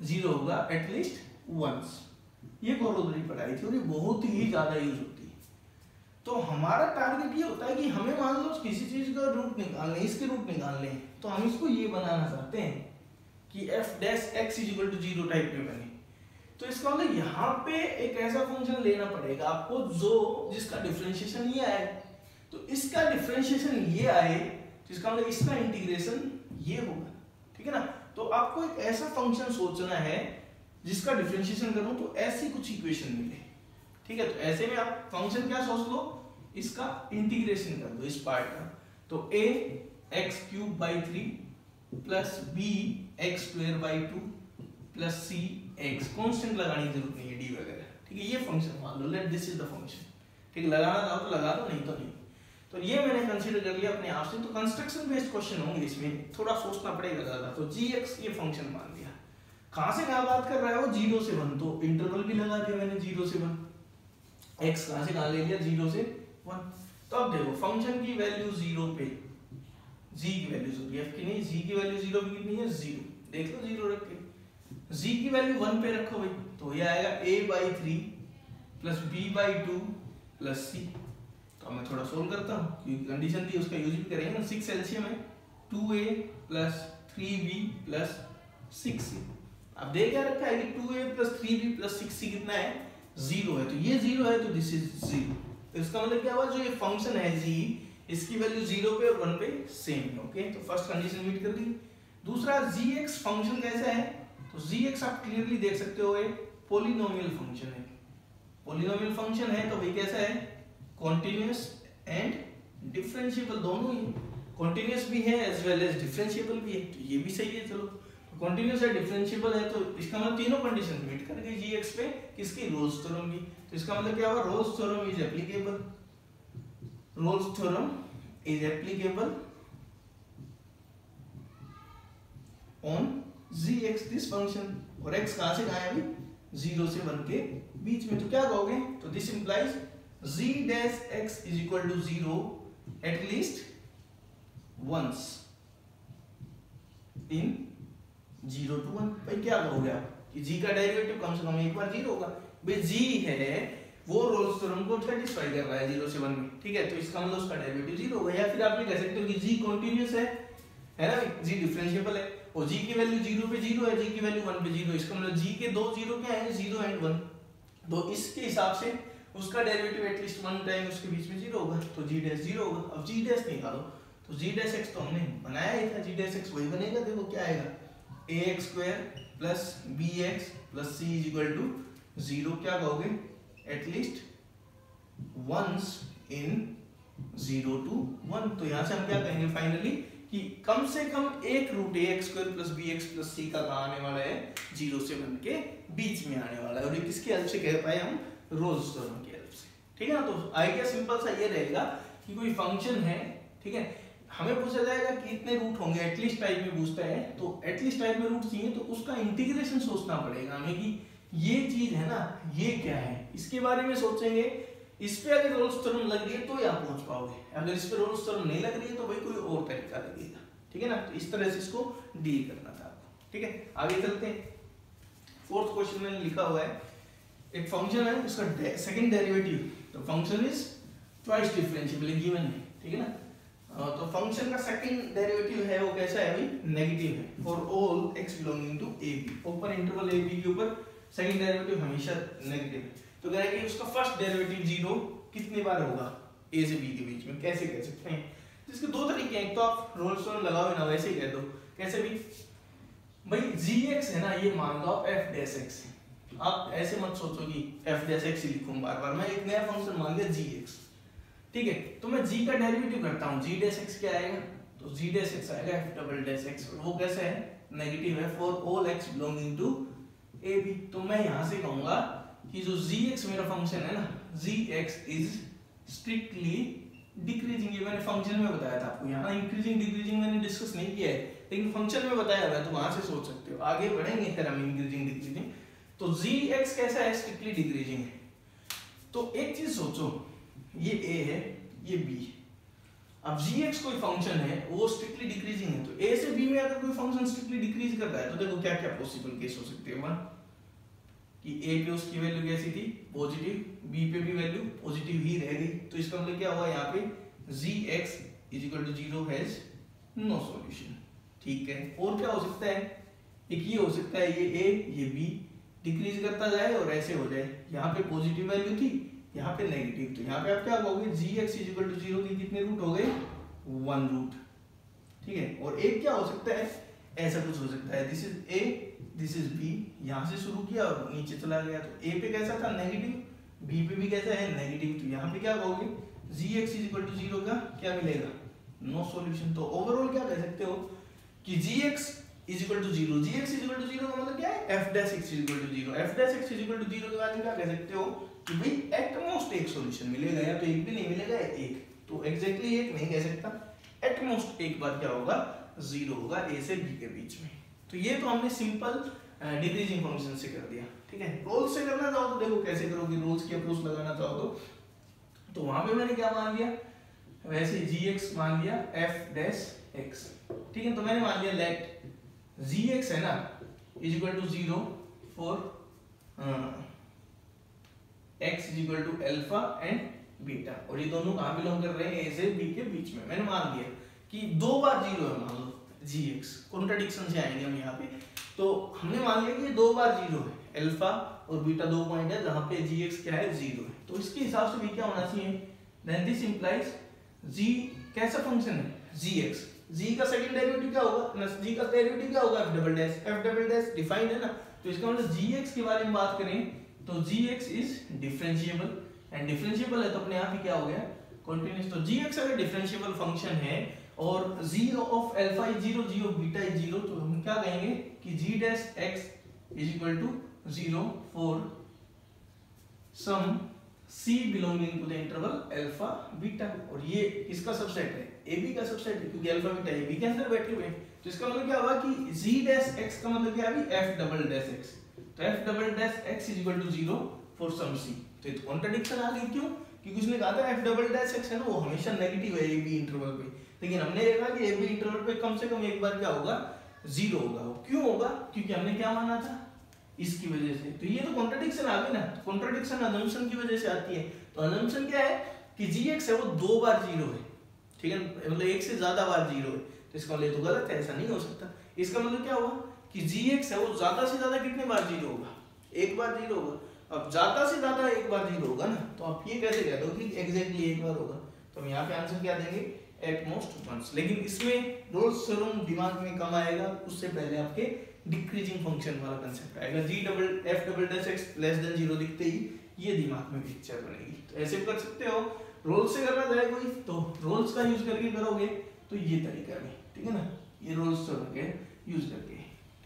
A: 0 होगा एटलीस्ट वंस। ये कोरोलरी पढ़ाई थी और ये बहुत ही ज्यादा यूज होती है। तो हमारा टारगेट ये होता है कि हमें मान लो किसी चीज का रूट निकालने, इसके रूट निकालने, तो हम इसको ये बनाना चाहते हैं कि f dash x is equal to 0 type में बने। तो इसका मतलब यहाँ पे एक ऐसा फंक्शन लेना पड़ेगा आपको जो जिसका डिफरेंशिएशन ये आए, तो इसका डिफरेंशिएशन ये आए, तो इसका मतलब इसका इंटीग्रेशन ये होगा। ठीक है ना, तो आपको एक ऐसा फंक्शन सोचना है जिसका डिफरेंशिएशन करूं तो ऐसी कुछ इक्वेशन मिले। ठीक है, तो ऐसे में आप फंक्शन क्या सोच लो, इसका इंटीग्रेशन कर दो इस पार्ट का। तो a x³/3 plus b x²/2 plus c x, constant लगाने की जरूरत नहीं है d वगैरह। ठीक है, ये फंक्शन मान लो, let this is the function. ठीक है, लगाना चाहो तो लगा दो, नहीं तो नहीं। तो ये मैंने कंसीडर कर लिया अपने आप से। तो कंस्ट्रक्शन बेस्ड क्वेश्चन होंगे, इसमें थोड़ा सोचना पड़ेगा ज्यादा। तो gx ये फंक्शन मान लिया, कहां से कहां बात कर रहा है वो, 0 से 1, तो इंटरवल भी लगा दिया मैंने 0 से 1। x कहां से कहां ले लिया, 0 से 1। तो अब देखो फंक्शन की वैल्यू 0 पे, g की वैल्यू सॉरी f की नहीं, g की वैल्यू 0 पे कितनी है, 0। देख लो 0 रख के, g की वैल्यू 1 पे रखो भाई, तो ये आएगा a/3 plus b/2 plus c। तो मैं थोड़ा सोल्व करता हूँ क्योंकि कंडीशन थी, उसका यूज भी करेंगे ना। 6 एलसीएम है, 2a plus 3b plus 6c। अब देख क्या रखा है कि 2a plus 3b plus 6c कितना है, 0 है। तो ये 0 है, तो दिस इज 0। तो इसका मतलब क्या हुआ, जो ये फंक्शन है g, इसकी वैल्यू 0 पे और 1 पे सेम है। ओके, तो फर्स्ट कंडीशन मीट कर दी। दूसरा gx फंक्शन कैसा है, तो gx आप क्लियरली देख सकते हो एक पॉलिनोमियल फंक्शन है। पॉलिनोमियल फंक्शन है तो भाई कैसा है, कॉन्टिन्यूअस एंड डिफरेंशिएबल दोनों ही, कॉन्टिन्यूअस भी है एज वेल एज डिफरेंशिएबल भी है, तो ये भी सही है। चलो तो कॉन्टिन्यूअस है डिफरेंशिएबल है, तो इसका मतलब तीनों कंडीशन मीट कर गई gx पे, किसकी, रोल्स थ्योरम की। तो इसका मतलब क्या हुआ, Rolle's theorem is applicable, Rolle's theorem is applicable on gx this function. और x कहां से कहां है अभी, 0 से 1 के बीच में। तो क्या कहोगे, तो this implies z dash x is equal to 0 at least once in 0 to 1। भाई क्या कहोगे आप कि g का डेरिवेटिव कम से कम एक बार 0 होगा। भाई g है वो रोल्स थ्योरम को सेटिस्फाई कर रहा है 0 से 1 में, ठीक है, तो इसका मतलब उसका डेरिवेटिव 0 होगा। या फिर आप ये कह सकते हो कि g कंटीन्यूअस है ना, g डिफरेंशिएबल है और g की वैल्यू 0 पे 0 है, g की वैल्यू 1 पे 0, इसका मतलब g के दो 0 क्या है, 0 एंड 1। तो इसके हिसाब से उसका डेरिवेटिव एटलीस्ट 1 टाइम उसके बीच में 0 होगा, तो g डैश 0 होगा। अब g डैश निकालो, तो g डैश x तो हमने बनाया ही था, g डैश x वही बनेगा। देखो क्या आएगा, ax square plus bx plus c is equal to 0। क्या कहोगे, एटलीस्ट वंस इन 0 to 1। तो यहाँ से हम क्या कहेंगे फाइनली कि कम से कम एक root ax square plus bx plus c का कहाँ आने वाला है, 0 से 1 के बीच में आने वाला है। और ये किसकी हेल्प से कह पाए हम, रोल्स थ्योरम की हेल्प से, ठीक है ना। तो आइडिया सिंपल सा ये रहेगा कि कोई फंक्शन है, ठीक है, हमें पूछा जाएगा कि इतने रूट होंगे, एटलीस्ट टाइप में पूछता है, तो एटलीस्ट टाइप में रूट चाहिए तो उसका इंटीग्रेशन सोचना पड़ेगा हमें कि ये चीज है ना, ये क्या है, इसके बारे में सोचेंगे। इस पे अगर रोल्स थ्योरम लग रही है तो यहाँ पहुंच पाओगे, अगर इस पे रोल्स थ्योरम नहीं लग रही है तो भाई कोई और तरीका लगेगा, ठीक है ना। तो इस तरह से इसको डील करना था आपको, ठीक है। आगे चलते हैं। फोर्थ क्वेश्चन में लिखा हुआ है एक फंक्शन है, उसका सेकंड डेरिवेटिव, तो function is twice differentiable given है, ठीक है ना। तो फंक्शन का सेकंड डेरिवेटिव है वो कैसा है भाई, नेगेटिव है for all x belonging to a b। Open interval a b के ऊपर सेकंड डेरिवेटिव हमेशा नेगेटिव है। तो कह रहा है कि उसका फर्स्ट डेरिवेटिव 0 कितने बार होगा a से b के बीच में, कैसे कह सकते हैं। इसके दो तरीके हैं, एक तो आप रोल्स थ्योरम लगाओ ना, वैसे ही कह दो। कैसे भी भाई, gx है ना, ये मान लो आप f डैश x, आप ऐसे मत सोचो कि f डैश x ही लिखूं बार बार, मैं एक नया फंक्शन मान लिया gx, ठीक है। तो मैं g का डेरिवेटिव करता हूं, g डैश x क्या आएगा, तो g डैश x आएगा f डबल डैश x, और वो कैसे है, नेगेटिव है for all x belonging to a b। तो मैं यहां से कहूंगा कि जो gx मेरा फंक्शन है ना, gx इज स्ट्रिक्टली डिक्रीजिंग। ये मैंने फंक्शन में बताया था आपको, यहाँ इंक्रीजिंग डिक्रीजिंग मैंने डिस्कस नहीं किया है, लेकिन फंक्शन में बताया हुआ है, तो वहां से सोच सकते हो। आगे बढ़ेंगे फिर हम इंक्रीजिंग डिक्रीजिंग। तो gx कैसा है, स्ट्रिक्टली डिक्रीजिंग है। तो एक चीज सोचो, ये a है, ये b। अब gx कोई फंक्शन है वो स्ट्रिक्टली डिक्रीजिंग है, तो a से b में अगर कोई फंक्शन स्ट्रिक्टली डिक्रीज करता है तो देखो क्या क्या पॉसिबल केस हो सकते हैं। वन कि a पे उसकी वैल्यू कैसी थी, पॉजिटिव, b पे भी वैल्यू पॉजिटिव ही रह गई, तो इसका मतलब क्या हुआ, यहाँ पे gx is equal to 0 has no solution, ठीक है। और क्या हो सकता है, एक ये हो सकता है, ये a ये b डिक्रीज करता जाए और ऐसे हो जाए, यहाँ पे पॉजिटिव वैल्यू थी, यहाँ पे नेगेटिव, तो यहाँ पे आप क्या कहोगे, gx इज इक्वल टू 0 की कितने रूट हो गए, 1 रूट, ठीक है। और एक क्या हो सकता है, ऐसा कुछ हो सकता है, this is a this is b, यहाँ से शुरू किया और नीचे चला गया, तो a पे कैसा था, नेगेटिव, b पे भी कैसा है, नेगेटिव, तो यहाँ पे क्या कहोगे, gx इज इक्वल टू 0 का क्या मिलेगा, नो सॉल्यूशन। तो ओवरऑल क्या कह सकते हो कि gx is equal to 0, gx is equal to 0 का मतलब क्या है, f dash x is equal to 0, f dash x is equal to 0 के बारे में क्या कह सकते हो कि भाई एटमोस्ट एक सॉल्यूशन मिलेगा, या तो एक भी नहीं मिलेगा, एक तो एग्जैक्टली एक नहीं कह सकता, एटमोस्ट एक बार क्या होगा, 0 होगा a से b के बीच में। तो ये तो हमने सिंपल डिक्रीजिंग फंक्शन से कर दिया, ठीक है। रोल्स से करना चाहो तो देखो कैसे करोगे, रोल्स की अप्रोच लगाना चाहो तो वहां पे मैंने क्या मान लिया, वैसे gx मान लिया f डैश x, ठीक है। तो मैंने मान लिया लेट gx है ना is equal to 0 for x is equal to alpha and beta, और ये दोनों कहाँ बिलोंग कर रहे हैं, a से b के बीच में। मैंने मान लिया कि 2 बार 0 है, मान लो gx, कॉन्ट्रडिक्शन से आएंगे हम यहाँ पे, तो हमने मान लिया कि 2 बार 0 है, अल्फा और बीटा 2 पॉइंट है जहाँ पे gx क्या है, 0 है, तो इसके हिसाब से भी क्या होना चाहिए, देन दिस इंप्लाइज g कैसा फंक्शन है, gx, g का सेकंड डेरिवेटिव क्या होगा, g का डेरिवेटिव क्या होगा, f डबल डैश डिफाइंड है ना, तो इसका मतलब gx के बारे में बात करें तो gx is differentiable, and differentiable है तो अपने आप ही क्या हो गया, कंटीन्यूअस। तो gx अगर डिफरेंशिएबल फंक्शन है और g of alpha is 0, g of beta is 0, तो हम क्या कहेंगे कि g dash x is equal to 0 for some c belonging to the interval alpha beta, और ये किसका सबसेट है, ab का सबसेट है, क्योंकि अल्फा बीटा ab के अंदर बैठे हुए हैं। तो इसका मतलब क्या हुआ कि g डैश x का मतलब क्या है, f डबल डैश x, तो f double dash x is equal to 0 for some c। तो ये कॉन्ट्रडिक्शन आ गई, क्यों? क्योंकि उसने कहा था f डबल डैश x है ना वो हमेशा नेगेटिव है a b इंटरवल पे, लेकिन हमने देखा कि a b इंटरवल पे कम से कम एक बार क्या होगा, 0 होगा। वो क्यों होगा? क्योंकि हमने क्या माना था, इसकी वजह से। तो ये तो कॉन्ट्रडिक्शन आ गई ना, कॉन्ट्रडिक्शन अजम्पशन की वजह से आती है। तो अजम्पशन क्या है कि gx है वो 2 बार 0 है, ठीक है, मतलब एक से ज्यादा बार 0 है। तो इसका मतलब तो गलत है, ऐसा नहीं हो सकता। इसका मतलब क्या हुआ कि gx है वो ज्यादा से ज्यादा कितने बार 0 होगा, एक बार 0 होगा। अब ज्यादा से ज्यादा एक बार 0 होगा ना, तो आप ये कैसे कह दो कि एग्जैक्टली एक बार होगा? तो हम यहाँ पे आंसर क्या देंगे, एट मोस्ट वंस। लेकिन इसमें रोल्स थ्योरम दिमाग में कम आएगा, उससे पहले आपके डिक्रीजिंग फंक्शन वाला कंसेप्ट आएगा। g double f double dash x less than 0 दिखते ही ये दिमाग में पिक्चर बनेगी। तो ऐसे कर सकते हो, रोल्स से करना जाए कोई तो रोल्स का यूज करके करोगे तो ये तरीका भी, ठीक है ना, ये रोल्स थ्योरम के यूज करके,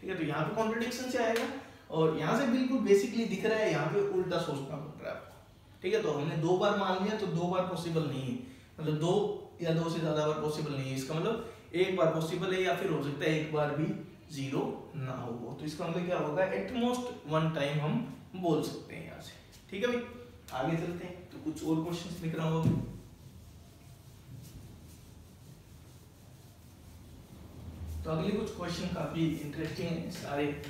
A: ठीक है। तो यहाँ पे कॉन्ट्रडिक्शन से आएगा और यहाँ से बिल्कुल बेसिकली दिख रहा है, यहाँ पे उल्टा सोचना पड़ रहा है आपको, ठीक है। तो हमने 2 बार मान लिया तो 2 बार पॉसिबल नहीं है, मतलब 2 या 2 से ज्यादा बार पॉसिबल नहीं है। इसका मतलब एक बार पॉसिबल है या फिर हो सकता है एक बार भी 0 ना हो। तो इसका मतलब क्या होगा, एट मोस्ट 1 टाइम हम बोल सकते हैं यहाँ से, ठीक है भाई। आगे चलते हैं, तो कुछ और क्वेश्चंस लिख रहा हूँ। तो अगले कुछ क्वेश्चन काफी इंटरेस्टिंग है, सारे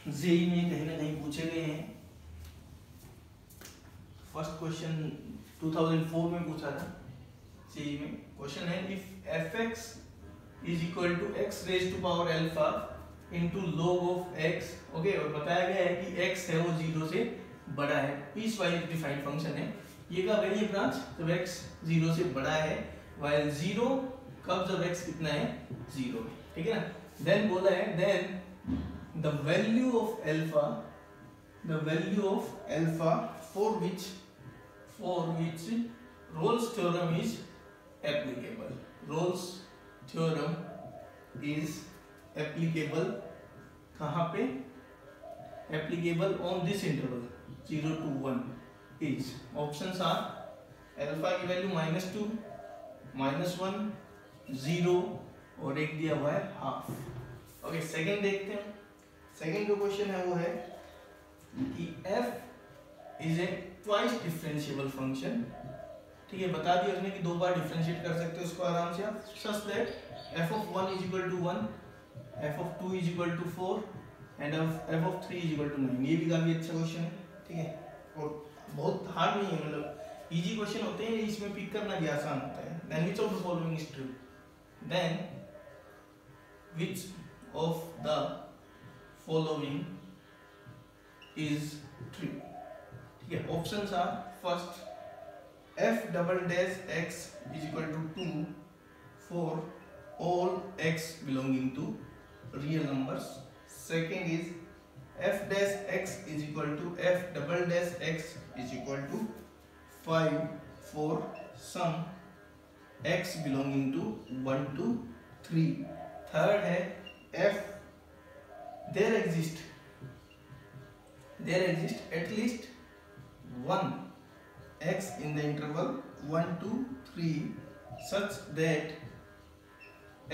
A: जेई में कहीं ना कहीं पूछे गए हैं। फर्स्ट क्वेश्चन 2004 में पूछा था जेई में। क्वेश्चन है if fx is equal to x raise to power alpha into log of x, okay, और बताया गया है कि x है वो 0 से बड़ा है, पीस वाइज डिफाइंड फंक्शन है। ये कब है ये ब्रांच, जब x 0 से बड़ा है, while 0 कब, जब x कितना है, 0 है, ठीक है ना। देन बोला है then the value of alpha for which Rolle's theorem is applicable. Rolle's theorem is applicable कहाँ पे, applicable on this interval 0 to 1 is, options are alpha की वैल्यू -2, -1, 0 और एक दिया हुआ है हाफ। ओके, सेकंड देखते हैं। सेकंड जो क्वेश्चन है वो है कि f is a twice differentiable function, ठीक है, बता दिया उसने कि 2 बार डिफरेंशिएट कर सकते हो उसको आराम से आप, such that f of 1 is equal to 1, f of 2 is equal to 4 and f of 3 is equal to 9। ये भी काफी अच्छा क्वेश्चन है, ठीक है, और बहुत हार्ड नहीं है, मतलब इजी क्वेश्चन होते हैं, इसमें पिक करना भी आसान होता है। Then which of the following is true, then which of the following is true, ठीक है। Options are first f double dash x is equal to 2 for all x belonging to real numbers, second is f dash x is equal to f double dash x is equal to 5 for some x belonging to 1 to 3, third है f there exist at least one x in the interval 1 to 3 such that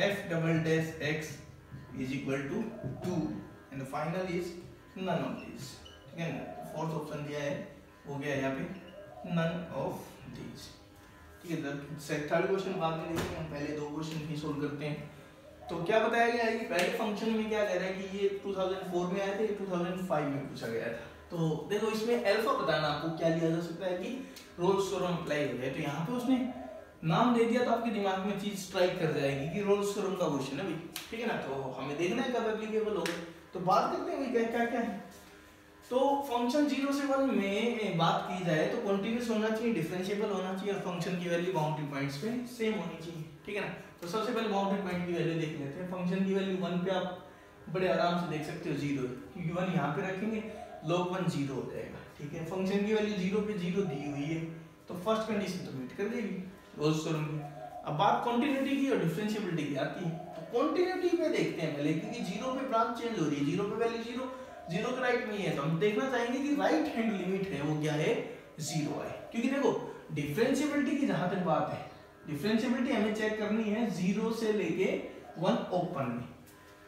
A: f double dash x is equal to 2 and the final is none of these, ठीक है ना। फोर्थ ऑप्शन दिया है हो गया यहाँ पे none of these, ठीक है। थर्ड क्वेश्चन बाद में देखेंगे, हम पहले 2 क्वेश्चन ही सोल्व करते हैं। तो क्या बताया गया है कि पहले फंक्शन में क्या कह रहा है कि ये 2004 में आए थे, 2005 में पूछा गया था। तो देखो इसमें अल्फा बताना आपको क्या लिया जा सकता है कि रोल्स थ्योरम अप्लाई हो गया, तो यहाँ पे उसने नाम दे दिया तो आपके दिमाग में चीज स्ट्राइक कर जाएगी कि रोल्स थ्योरम का क्वेश्चन है भाई, ठीक है ना। तो हमें देखना है कब एप्लीकेबल होगा, तो बात करते हैं भाई क्या क्या है। तो फंक्शन 0 से 1 में बात की जाए तो कॉन्टिन्यूस होना चाहिए, डिफरेंशिएबल होना चाहिए और फंक्शन की वैल्यू बाउंड्री पॉइंट्स पे सेम होनी चाहिए, ठीक है ना। तो सबसे पहले बाउंड्री पॉइंट की वैल्यू देख लेते हैं। फंक्शन की वैल्यू 1 पे आप बड़े आराम से देख सकते हो 0 है, क्योंकि 1 यहाँ पे रखेंगे log 1 0 हो जाएगा, ठीक है। फंक्शन की वैल्यू 0 पे 0 दी हुई है, तो फर्स्ट कंडीशन तो मीट कर देगी रोल्स थ्योरम की। अब बात कंटिन्यूटी की और डिफरेंशिएबिलिटी की आती है, तो कंटिन्यूटी पे देखते हैं पहले, क्योंकि 0 पे ब्रांच चेंज हो रही है, 0 पे वैल्यू 0 के राइट में है, तो हम देखना चाहेंगे कि राइट हैंड लिमिट है वो क्या है, 0 है। क्योंकि देखो डिफरेंशिएबिलिटी की जहां तक बात है, डिफरेंशिएबिलिटी हमें चेक करनी है 0 से लेके 1 ओपन में,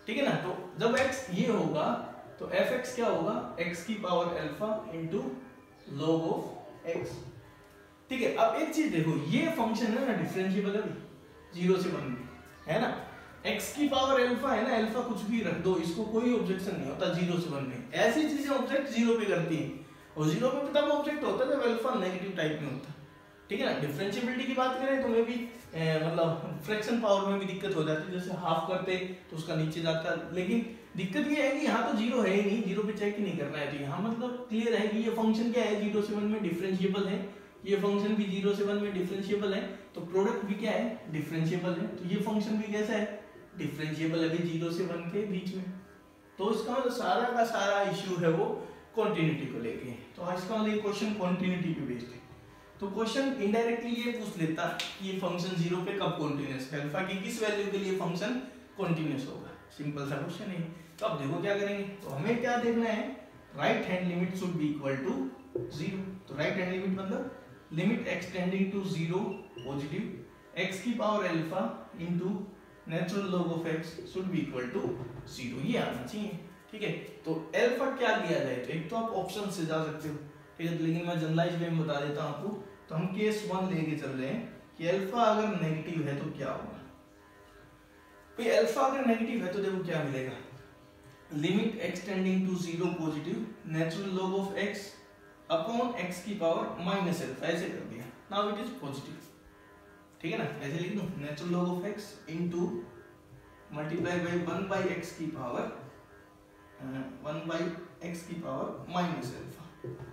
A: ठीक है ना। तो जब x ये होगा तो एफ एक्स क्या होगा, एक्स की power alpha into log of x. ठीक है, अब एक चीज देखो, ये फंक्शन है ना डिफरेंशिएबल है, 0 से 1 में है ना, x की पावर अल्फा है ना, अल्फा कुछ भी रख दो, इसको कोई ऑब्जेक्शन नहीं होता 0 से 1 में। ऐसी चीजें ऑब्जेक्ट 0 पे करती हैं, और 0 पे तब ऑब्जेक्ट होता है जब अल्फा नेगेटिव टाइप में होता है। ठीक है ना, डिफरेंशिएबिलिटी की बात करें तो मैं भी मतलब फ्रैक्शन पावर में भी दिक्कत हो जाती है, जैसे हाफ करते तो उसका नीचे जाता, लेकिन दिक्कत ये है कि यहाँ तो 0 है ही नहीं, 0 पे चेक ही नहीं करना है। तो यहाँ मतलब क्लियर है कि ये फंक्शन क्या है, 0 से 1 में डिफरेंशिएबल है, ये फंक्शन भी 0 से 1 में डिफरेंशिएबल है, तो प्रोडक्ट भी क्या है, डिफरेंशिएबल है। तो ये फंक्शन भी कैसा है, डिफरेंशिएबल है, 0 से 1 के बीच में। तो इसका मतलब सारा का सारा इश्यू है वो कॉन्टिन्यूटी को लेके। तो इसका मतलब क्वेश्चन कॉन्टिन्यूटी पे बेस्ड है। तो क्वेश्चन इनडायरेक्टली ये पूछ लेता कि ये फंक्शन 0 पे कब कॉन्टिन्यूअस है, अल्फा की किस वैल्यू के लिए फंक्शन कॉन्टिन्यूअस होगा। सिंपल सा क्वेश्चन है। तो अब देखो क्या करेंगे, तो हमें क्या देखना है, right hand limit should be equal to 0। तो राइट हैंड लिमिट मतलब limit extending to 0 positive x की power alpha into natural log of x should be equal to 0, ये आना चाहिए। ठीक है, तो अल्फा क्या लिया जाए, तो एक तो आप ऑप्शन से जा सकते हो, ठीक है, लेकिन मैं जनरलाइज वे में बता देता हूं आपको। तो हम केस 1 लेके चल रहे हैं कि अल्फा अगर नेगेटिव है तो क्या होगा। भाई अल्फा अगर नेगेटिव है तो देखो क्या मिलेगा, limit extending to 0 positive natural log of x upon x की पावर माइनस अल्फा, ऐसे कर दिया, नाउ इट इज पॉजिटिव। ठीक है ना, ऐसे लिख दूं, natural log of x into multiply by 1 by x की पावर 1 बाय x की power minus alpha.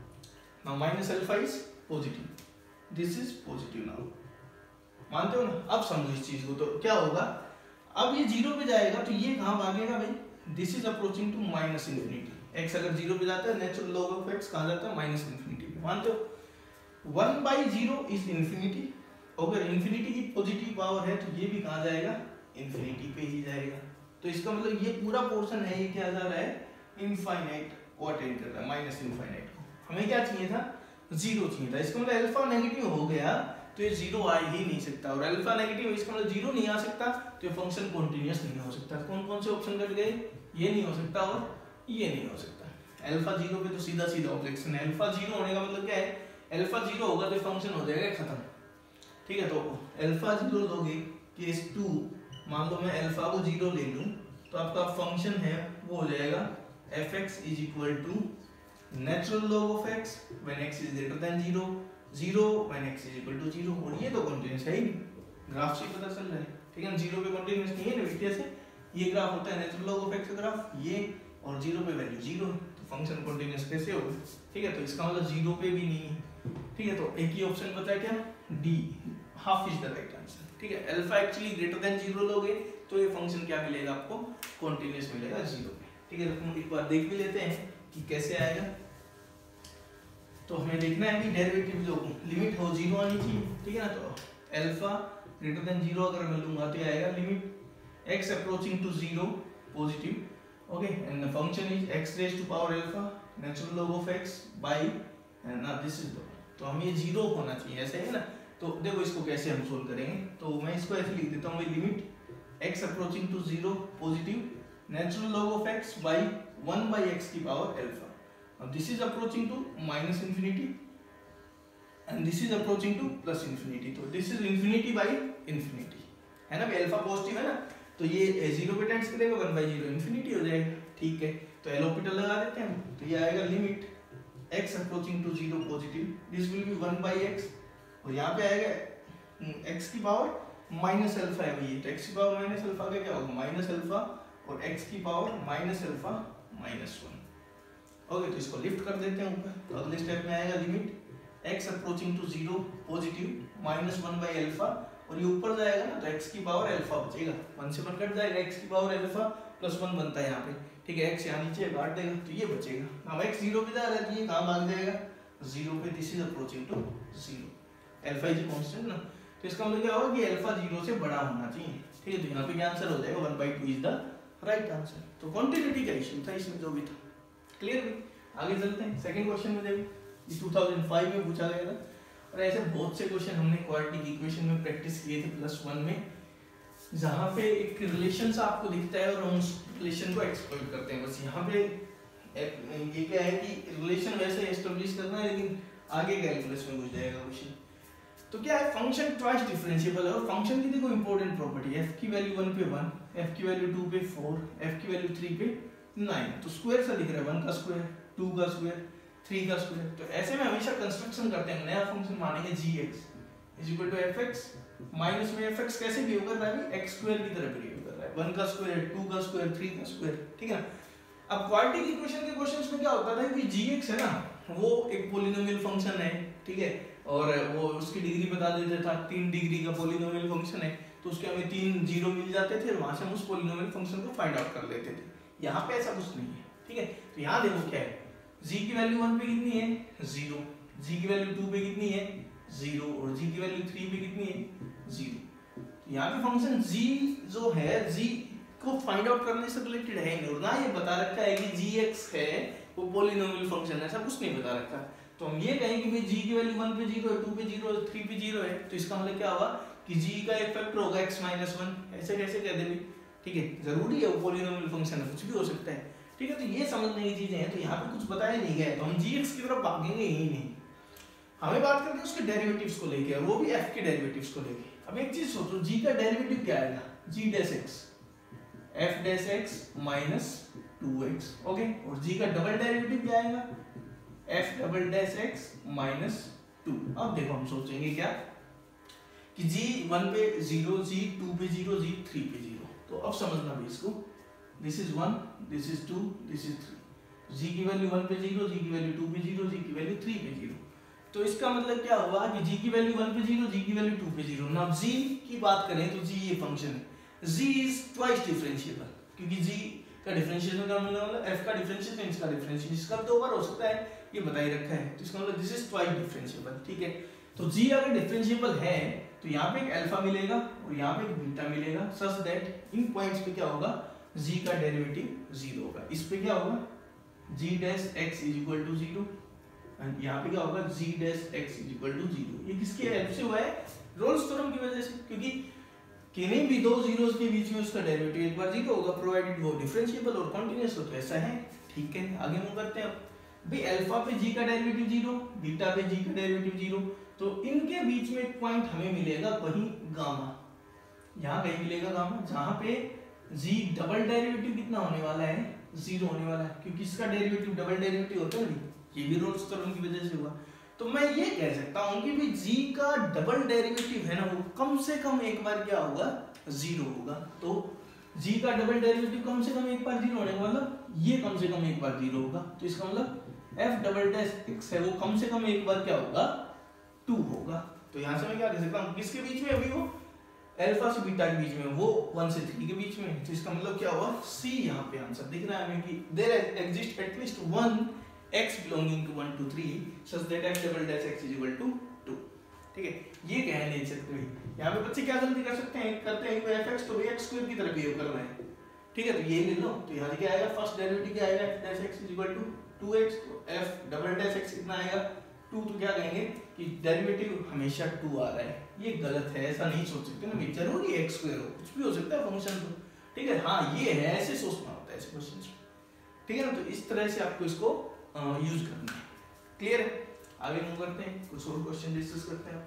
A: Now minus alpha is positive, this is positive. Now मानते हो ना, अब समझो इस चीज को। तो क्या होगा, अब ये 0 पे जाएगा तो ये कहां भागेगा भाई, this is approaching to minus infinity. x अगर 0 पे जाता है, नेचुरल लॉग ऑफ x कहां जाता है, माइनस इंफिनिटी पे। मानते हो 1 बाय 0 इज इंफिनिटी, अगर इंफिनिटी की पॉजिटिव पावर है तो ये भी कहां जाएगा, इंफिनिटी पे ही जाएगा। तो इसका मतलब ये पूरा पोर्शन है, ये क्या जा रहा है, इनफाइनाइट को अटेंड कर रहा है, माइनस इनफाइनाइट को। हमें क्या चाहिए था, 0 चाहिए था। इसका मतलब अल्फा नेगेटिव हो गया तो ये 0 आ ही नहीं सकता, और अल्फा नेगेटिव इसका मतलब 0 नहीं आ सकता, तो ये फंक्शन कॉन्टिन्यूअस नहीं हो सकता। कौन कौन से ऑप्शन कट गए, ये नहीं हो सकता और ये नहीं हो सकता। अल्फा 0 पे तो सीधा सीधा ऑब्जेक्शन है। अल्फा 0 होने का मतलब क्या है, अल्फा 0 होगा तो फंक्शन हो जाएगा खत्म। ठीक है, तो अल्फा 0 लोगे, केस 2 मान लो मैं अल्फा को 0 ले लूं, तो आपका फंक्शन है वो हो जाएगा fx is equal to natural log of x when x is greater than 0, 0 when x is equal to 0। और ये तो कंटीन्यूअस है ही नहीं, ग्राफ से पता चल रहा है। ठीक है, 0 पे कंटीन्यूअस नहीं है ना, कैसे ये ग्राफ होता है नेचुरल लॉग ऑफ x का ग्राफ, ये और 0 पे वैल्यू 0, तो फंक्शन कंटीन्यूअस कैसे होगा। ठीक है, तो इसका मतलब 0 पे भी नहीं है। ठीक है, तो एक ही ऑप्शन बचा है क्या, D, half is the right answer. ठीक है, अल्फा एक्चुअली ग्रेटर देन 0 लोगे तो ये फंक्शन क्या मिलेगा आपको, कंटीन्यूअस मिलेगा 0 पे। ठीक है, तो हम एक बार देख भी लेते हैं कि कैसे आएगा। तो हमें देखना है कि डेरिवेटिव जो लिमिट हो 0 आनी चाहिए। ठीक है ना, तो अल्फा ग्रेटर देन 0 अगर मैं लूंगा तो ये आएगा limit x approaching to 0 positive, okay, and the function is x raise to power alpha natural log of x by ना दिस इज, तो हम ये 0 होना चाहिए, ऐसे है ना। तो देखो इसको कैसे हम सोल्व करेंगे, तो मैं इसको ऐसे लिख देता हूँ, limit x approaching to 0 positive natural log of x by 1 by x की power alpha. Now this is approaching to minus infinity and this is approaching to plus infinity, तो this is infinity by infinity है ना, अल्फा पॉजिटिव है ना, तो ये 0 पे टेंड्स करेगा 1 by 0 infinity हो जाएगा। ठीक है, तो एल ऑर्बिटल लगा देते हैं, तो ये आएगा limit x approaching to 0 positive, this will be 1 by x, और यहाँ पे आएगा x की पावर माइनस अल्फा है भैया, तो x की पावर माइनस अल्फा का क्या होगा, माइनस अल्फा, और x की power minus alpha minus 1। Okay, तो इसको लिफ्ट कर देते हैं ऊपर, तो अगले स्टेप में आएगा limit x approaching to 0 positive minus 1 by alpha, और ये ऊपर जाएगा ना तो x की पावर अल्फा बचेगा, 1 से 1 कट जाएगा, x की पावर अल्फा प्लस 1 बनता है यहाँ पे। ठीक है, x यहाँ नीचे काट देगा तो ये बचेगा। अब x 0 पे जा रहा है तो ये कहाँ भाग जाएगा, 0 पे, this is approaching to 0, alpha is constant ना, तो इसका मतलब क्या होगा कि अल्फा 0 से बड़ा होना चाहिए। ठीक है, तो यहाँ पे क्या आंसर हो जाएगा, 1/2 इज द राइट आंसर। तो क्वांटिटी का इशू था इसमें जो भी था, क्लियर भी। आगे चलते हैं सेकंड क्वेश्चन में, देखो 2005 में पूछा गया था, और ऐसे बहुत से क्वेश्चन हमने क्वाड्रेटिक इक्वेशन में प्रैक्टिस किए थे +1 में, जहाँ पे एक रिलेशन सा आपको दिखता है और हम उस रिलेशन को एक्सप्लोर करते हैं। बस यहाँ पे ये क्या है कि रिलेशन वैसे एस्टेब्लिश करना है, लेकिन आगे कैलकुलस में घुस जाएगा क्वेश्चन। तो क्या है, फंक्शन ट्वाइस डिफरेंशिएबल है और फंक्शन की देखो इंपॉर्टेंट प्रॉपर्टी, f की वैल्यू 1 पे 1, f की वैल्यू 2 पे 4, f की वैल्यू 3 पे 9। तो स्क्वायर सा दिख रहा है, 1 का स्क्वायर, 2 का स्क्वायर, 3 का स्क्वायर। तो ऐसे में हमेशा कंस्ट्रक्शन करते हैं, नया फंक्शन मानेंगे gx = fx, माइनस में fx कैसे बिहेव कर रहा है, x स्क्वायर की तरह बिहेव कर रहा है, 1 का स्क्वायर, 2 का स्क्वायर, 3 का स्क्वायर, ठीक है ना। अब क्वाड्रेटिक इक्वेशन के क्वेश्चंस में क्या होता था कि gx है ना, वो एक पॉलिनोमियल फंक्शन है, ठीक है, और वो उसकी डिग्री बता देता था, 3 डिग्री का पॉलिनोमियल फंक्शन है, तो उसके हमें 3 जीरो मिल जाते थे और वहां से हम उस पॉलिनोमियल फंक्शन को फाइंड आउट कर लेते थे। यहाँ पे ऐसा कुछ नहीं है, ठीक है। तो यहाँ देखो क्या है, g की वैल्यू 1 पे कितनी है, 0, g की वैल्यू 2 पे कितनी है, 0, और g की वैल्यू 3 पे कितनी है, 0। यहाँ पे फंक्शन g जो है, g को फाइंड आउट करने से रिलेटेड है नहीं, और ना ये बता रखा है कि gx है वो पॉलिनोमियल फंक्शन है, ऐसा कुछ नहीं बता रखा। तो हम ये कहें कि भाई g की वैल्यू 1 पे 0 है, 2 पे 0 है, 3 पे 0 है, तो इसका मतलब क्या होगा कि g का एक फैक्टर होगा x - 1। ऐसे कैसे कह दे भाई, ठीक है, जरूरी है वो पॉलिनोमियल फंक्शन है, कुछ भी हो सकता है, ठीक है। तो ये समझने की चीजें हैं, तो यहाँ पे कुछ बताया नहीं गया है, तो हम gx की तरफ भागेंगे ही नहीं। हमें बात करते हैं उसके डेरिवेटिव्स को लेके, और वो भी f के डेरिवेटिव्स को लेके। अब एक चीज सोचो, g का डेरिवेटिव क्या आएगा, g dash x, f dash x minus 2x, okay, और g का डबल डेरिवेटिव क्या आएगा, f double dash x minus 2। अब देखो हम सोचेंगे क्या कि g 1 पे 0, g 2 पे 0, g 3 पे 0। तो अब समझना भी इसको, this is 1, this is 2, this is 3, g की वैल्यू 1 पे 0, g की वैल्यू 2 पे 0, g की वैल्यू 3 पे 0। तो इसका मतलब क्या हुआ कि g की वैल्यू 1 पे 0, g की वैल्यू 2 पे 0। नाउ g की बात करें तो g ये फंक्शन है, g इज ट्वाइस डिफरेंशिएबल, क्योंकि g का डिफरेंशिएशन का मतलब f का डिफरेंशिएशन, इसका डिफरेंशिएशन, इसका दो बार हो सकता है, ये बता ही रखा है। तो इसका मतलब दिस इज ट्वाइस डिफरेंशिएबल, ठीक है। तो g अगर डिफरेंशिएबल है तो यहाँ पे एक अल्फा मिलेगा और यहाँ पे एक बीटा मिलेगा, सच दैट इन पॉइंट्स पे क्या होगा, g का डेरिवेटिव 0 होगा। इस पे क्या होगा, g डैश x = 0, एंड यहाँ पे क्या होगा, g डैश x = 0। ये किसके हेल्प से हुआ है, रोल्स थ्योरम की वजह से, क्योंकि किन्हीं भी दो जीरोस के बीच में उसका डेरिवेटिव एक बार 0 होगा, प्रोवाइडेड वो डिफरेंशिएबल और कंटीन्यूअस हो, तो ऐसा है, ठीक है। आगे मूव करते हैं। भाई अल्फा पे g का डेरिवेटिव 0, बीटा पे g का डेरिवेटिव 0, तो इनके बीच में एक पॉइंट हमें मिलेगा कहीं गामा, यहाँ कहीं मिलेगा गामा, जहाँ पे g डबल डेरिवेटिव कितना होने वाला है, 0 होने वाला है, क्योंकि इसका डेरिवेटिव डबल डेरिवेटिव होता है, ये भी रोल्स थ्योरम की वजह से हुआ। तो मैं ये कह सकता हूँ कि भी g का डबल डेरिवेटिव है ना, वो कम से कम एक बार क्या होगा, 0 होगा। तो g का डबल डेरिवेटिव कम से कम एक बार 0 होने का मतलब ये कम से कम एक बार 0 होगा। तो इसका मतलब f डबल डैश x है वो कम से कम एक बार क्या होगा, 2 होगा। तो यहाँ से मैं क्या कह सकता हूँ, किसके बीच में, अभी वो अल्फा से बीटा के बीच में, वो 1 से 3 के बीच में। तो इसका मतलब क्या हुआ, C यहाँ पे आंसर दिख रहा है हमें कि there exist at least one x belonging to 1 to 3 such that f double dash x = 2, ठीक है। ये कह नहीं सकते भाई, यहाँ पे बच्चे क्या जल्दी कर सकते हैं, करते हैं कि fx तो x स्क्वायर की तरह बिहेव कर रहा है, ठीक है। तो ये ले लो, तो यहाँ क्या आएगा, फर्स्ट डेरिवेटिव क्या आएगा, f dash x = 2x, तो f डबल डैश x कितना आएगा, 2। तो क्या कहेंगे कि डेरिवेटिव हमेशा 2 आ रहा है, ये गलत है, ऐसा नहीं सोच सकते ना भाई, जरूरी x स्क्वायर हो, कुछ भी हो सकता है फंक्शन को, ठीक है। हाँ ये है, ऐसे सोचना होता है ऐसे क्वेश्चंस में, ठीक है ना। तो इस तरह से आपको इसको यूज करना है, क्लियर है। आगे मूव करते हैं, कुछ और क्वेश्चन डिस्कस करते हैं।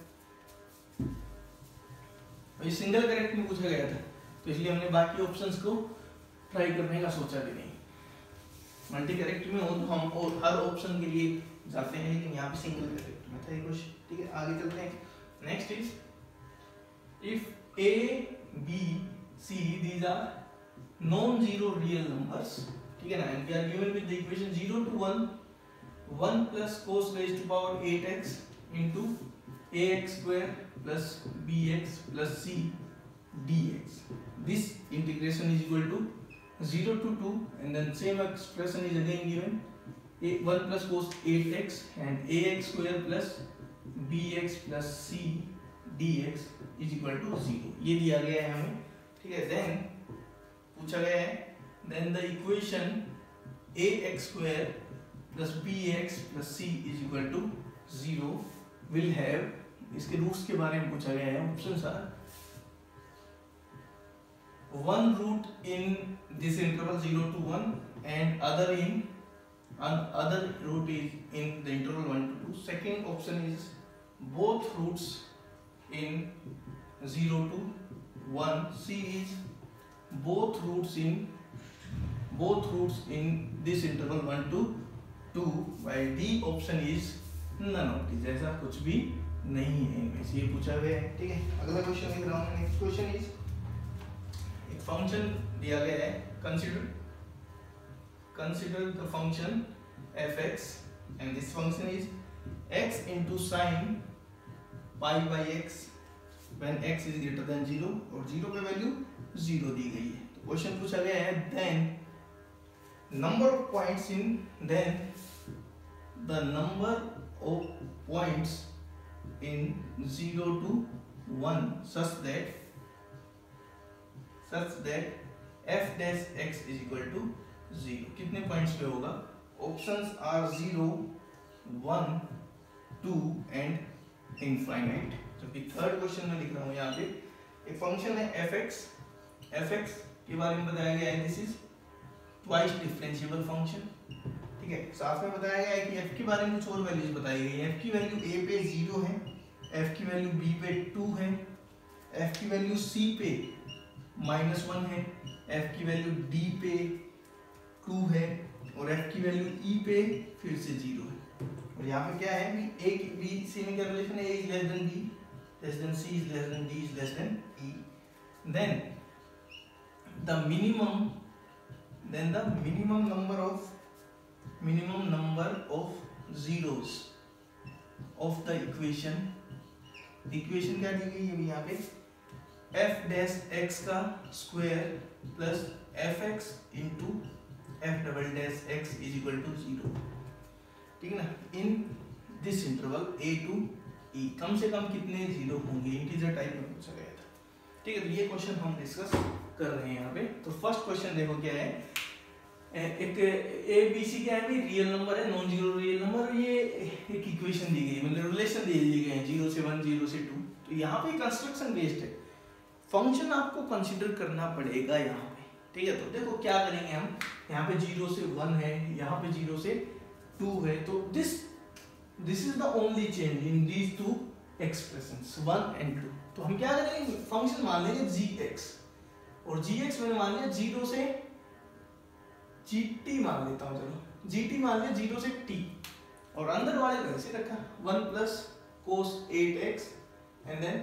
A: ये सिंगल करेक्ट में पूछा गया था, तो इसलिए हमने बाकी ऑप्शंस को ट्राई करने का सोचा भी नहीं। मल्टी करेक्ट में हो तो हम और हर ऑप्शन के लिए जाते हैं, लेकिन यहाँ पे सिंगल करेक्ट में था ये क्वेश्चन, ठीक है। आगे चलते हैं। Next is if a b c these are non zero real numbers, ठीक है ना, and we are given with the equation 0 to 1 1 plus cos raised to power 8x into ax square plus bx plus c dx. This integration is equal to 0 to 2, and then same expression is again given, 1 plus cos 8x and ax square plus bx plus c dx is equal to 0. ये दिया गया है हमें, ठीक है। then पूछा गया है then the equation ax square plus bx plus c is equal to 0 will have, इसके रूट्स के बारे में पूछा गया है। Options are 1 root in this interval 0 to 1 and other in other root is in the interval 1 to 2. Second option is both roots in 0 to 1. C is both roots in this interval 1 to 2. While D option is none of these. ऐसा कुछ भी नहीं है इनमें से, ये पूछा गया है। ठीक है, अगला क्वेश्चन लिख रहा हूँ। नेक्स्ट क्वेश्चन इज, एक फंक्शन दिया गया है, consider the function f(x) and this function is x into sin pi by x when x is greater than 0 और 0 पे वैल्यू 0 दी गई है। तो क्वेश्चन पूछा गया है then number of points in the number of points in 0 to 1 such that f dash x is equal to 0। कितने पॉइंट्स पे होगा? Options are 0, 1, 2 and infinite. जबकि थर्ड क्वेश्चन में लिख रहा हूँ यहाँ पे एक फंक्शन है fx के बारे में बताया गया है, this is twice differentiable function. ठीक है, साथ में बताया गया है कि f के बारे में कुछ और वैल्यूज बताई गई है। f की वैल्यू a पे 0 है, f की वैल्यू b पे 2 है, f की वैल्यू c पे -1 है, f की वैल्यू d पे 2 है और f की वैल्यू e पे फिर से 0 है। और यहाँ पे क्या है कि a b c में क्या रिलेशन है? a is less than b, less than c is less than d is less than e। then the minimum number of zeros of the equation क्या दी गई है यहाँ पे? f dash x का square plus fx into f double dash x is equal to 0। ठीक है ना, in this interval a to e कम से कम कितने जीरो होंगे? इंटीजर टाइप में पूछा गया था। ठीक है, तो ये क्वेश्चन हम डिस्कस कर रहे हैं यहाँ पे। तो फर्स्ट क्वेश्चन देखो क्या है, एक ए बी सी क्या है, रियल नंबर है, नॉन जीरो रियल नंबर। ये एक इक्वेशन दी गई, मतलब रिलेशन दे दिए गए हैं 0 से 1, 0 से 2। तो यहाँ पे कंस्ट्रक्शन बेस्ड है, फंक्शन आपको कंसीडर करना पड़ेगा यहाँ पे। ठीक है, तो देखो क्या करेंगे हम, यहाँ पे 0 से 1 है, यहाँ पे 0 से 2 है, तो this is the only change in these two expressions 1 and 2। तो हम क्या करेंगे, फंक्शन मान लेंगे gx और gx मैंने मान लिया 0 से gt मान लेता हूँ, चलो gt मान लिया 0 से t और अंदर वाले को ऐसे रखा 1 plus cos 8x and then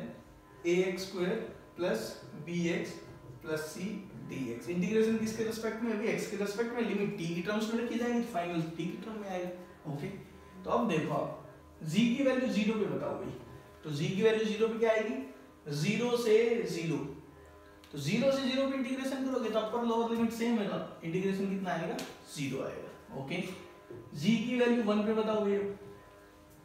A: ax square plus bx plus c dx। Integration किसके रिस्पेक्ट में? अभी x के रिस्पेक्ट में, लिमिट t की टर्म्स में रखी जाएंगी, फाइनल t की टर्म में आएगा। ओके, तो अब देखो आप g की वैल्यू 0 पे बताओ भाई, तो g की वैल्यू 0 पे क्या आएगी? 0 से 0, तो 0 से 0 पे इंटीग्रेशन करोगे तो अपर लोअर लिमिट सेम है, इंटीग्रेशन कितना आएगा? 0 आएगा। ओके, g की वैल्यू 1 पे बताओगे,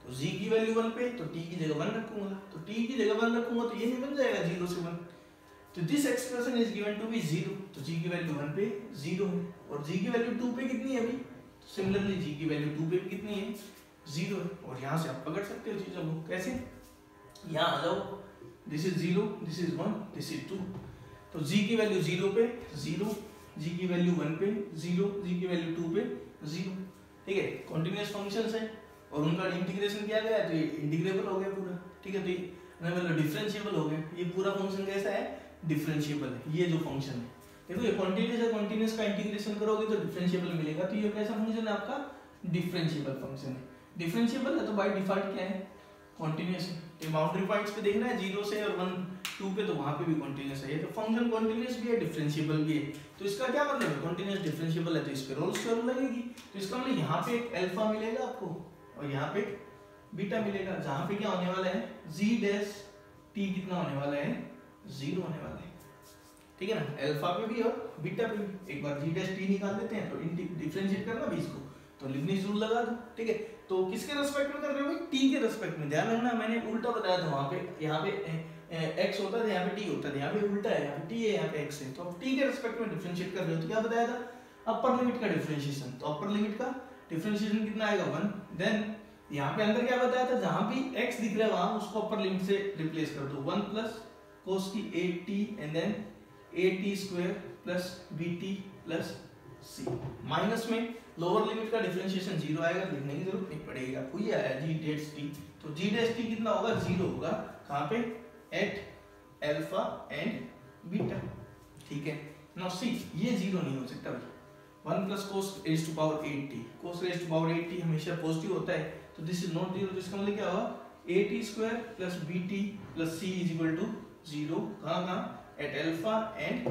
A: तो g की वैल्यू 1 पे, तो t की जगह 1 रखूंगा, तो t की जगह 1 रखूंगा तो ये नहीं बन जाएगा 0 से 1। तो this expression is given to be 0, तो g की वैल्यू 1 पे 0 है और g की वैल्यू 2 पे कितनी है अभी? तो सिमिलरली g की वैल्यू 2 पे भी कितनी है? 0 है। और यहाँ से आप पकड़ सकते हो चीजों को, कैसे? यहाँ आ जाओ, this is 0, this is 1, this is 2, तो g की वैल्यू 0 पे 0, g की वैल्यू 1 पे 0, g की वैल्यू 2 पे 0। ठीक है, कॉन्टिन्यूअस फंक्शंस है और उनका इंटीग्रेशन किया गया तो ये इंटीग्रेबल हो गया पूरा। ठीक है, तो ये मतलब डिफरेंशिएबल हो गया। ये पूरा फंक्शन कैसा है? डिफरेंशिएबल है। ये जो फंक्शन है देखो, ये कॉन्टिन्यूअस है, कॉन्टिन्यूअस का इंटीग्रेशन करोगे तो डिफरेंशिएबल मिलेगा। तो ये कैसा फंक्शन है आपका? डिफरेंशिएबल फंक्शन है। डिफरेंशिएबल है तो बाय डिफॉल्ट क्या है? कॉन्टिन्यूअस है। तो बाउंड्री पॉइंट्स पे देखना है 0 से और 1, 2 पे, तो वहां पे भी कॉन्टिन्यूअस है। तो फंक्शन कॉन्टिन्यूअस भी है, डिफरेंशिएबल भी है। तो इसका क्या मतलब है? कॉन्टिन्यूअस डिफरेंशिएबल है तो इस पे रोल्स थ्योरम लगेगी। तो इसका मतलब यहाँ पे एक अल्फा मिलेगा आपको और यहाँ पे बीटा मिलेगा, जहाँ पे क्या होने वाला है? g डैश t कितना होने वाला है? 0 होने वाला है। ठीक है ना, अल्फा पे भी और बीटा पे भी। एक बार g डैश t निकाल देते हैं तो डिफरेंशिएट करना भी इसको, तो लिबनिज रूल लगा दो। ठीक है, तो किसके रिस्पेक्ट में कर रहे हो भाई? t के रिस्पेक्ट में। ध्यान रखना, मैंने उल्टा बताया था वहां पे, यहाँ पे x होता था, यहाँ पे t होता था, यहाँ पे उल्टा है, यहाँ पे t है, यहाँ पे x है। तो अब t के रिस्पेक्ट में डिफरेंशिएट कर रहे हो तो क्या बताया था? अपर लिमिट का डिफरेंशिएशन। तो अपर लिमिट का डिफरेंशिएशन कितना आएगा? 1। देन यहाँ पे अंदर क्या बताया था? जहां भी x दिख रहा है वहां उसको अपर लिमिट से रिप्लेस कर दो, 1 प्लस cos की 8t and then at square plus bt plus c। Minus में लोअर लिमिट का डिफरेंशिएशन 0 आएगा, लिखने की जरूरत नहीं पड़ेगी आपको। ये आया g डेश t, तो g डेश t कितना होगा 0 होगा, कहाँ पे एट अल्फा एंड बीटा, ठीक है। नाउ सी ये 0 नहीं हो सकता भाई, 1 plus cos raise to power 8t, cos raise to power 8t हमेशा पॉजिटिव होता है, तो दिस इज नॉट 0, तो इसका मतलब क्या होगा at square plus bt plus c is equal to 0, कहाँ एट अल्फा एंड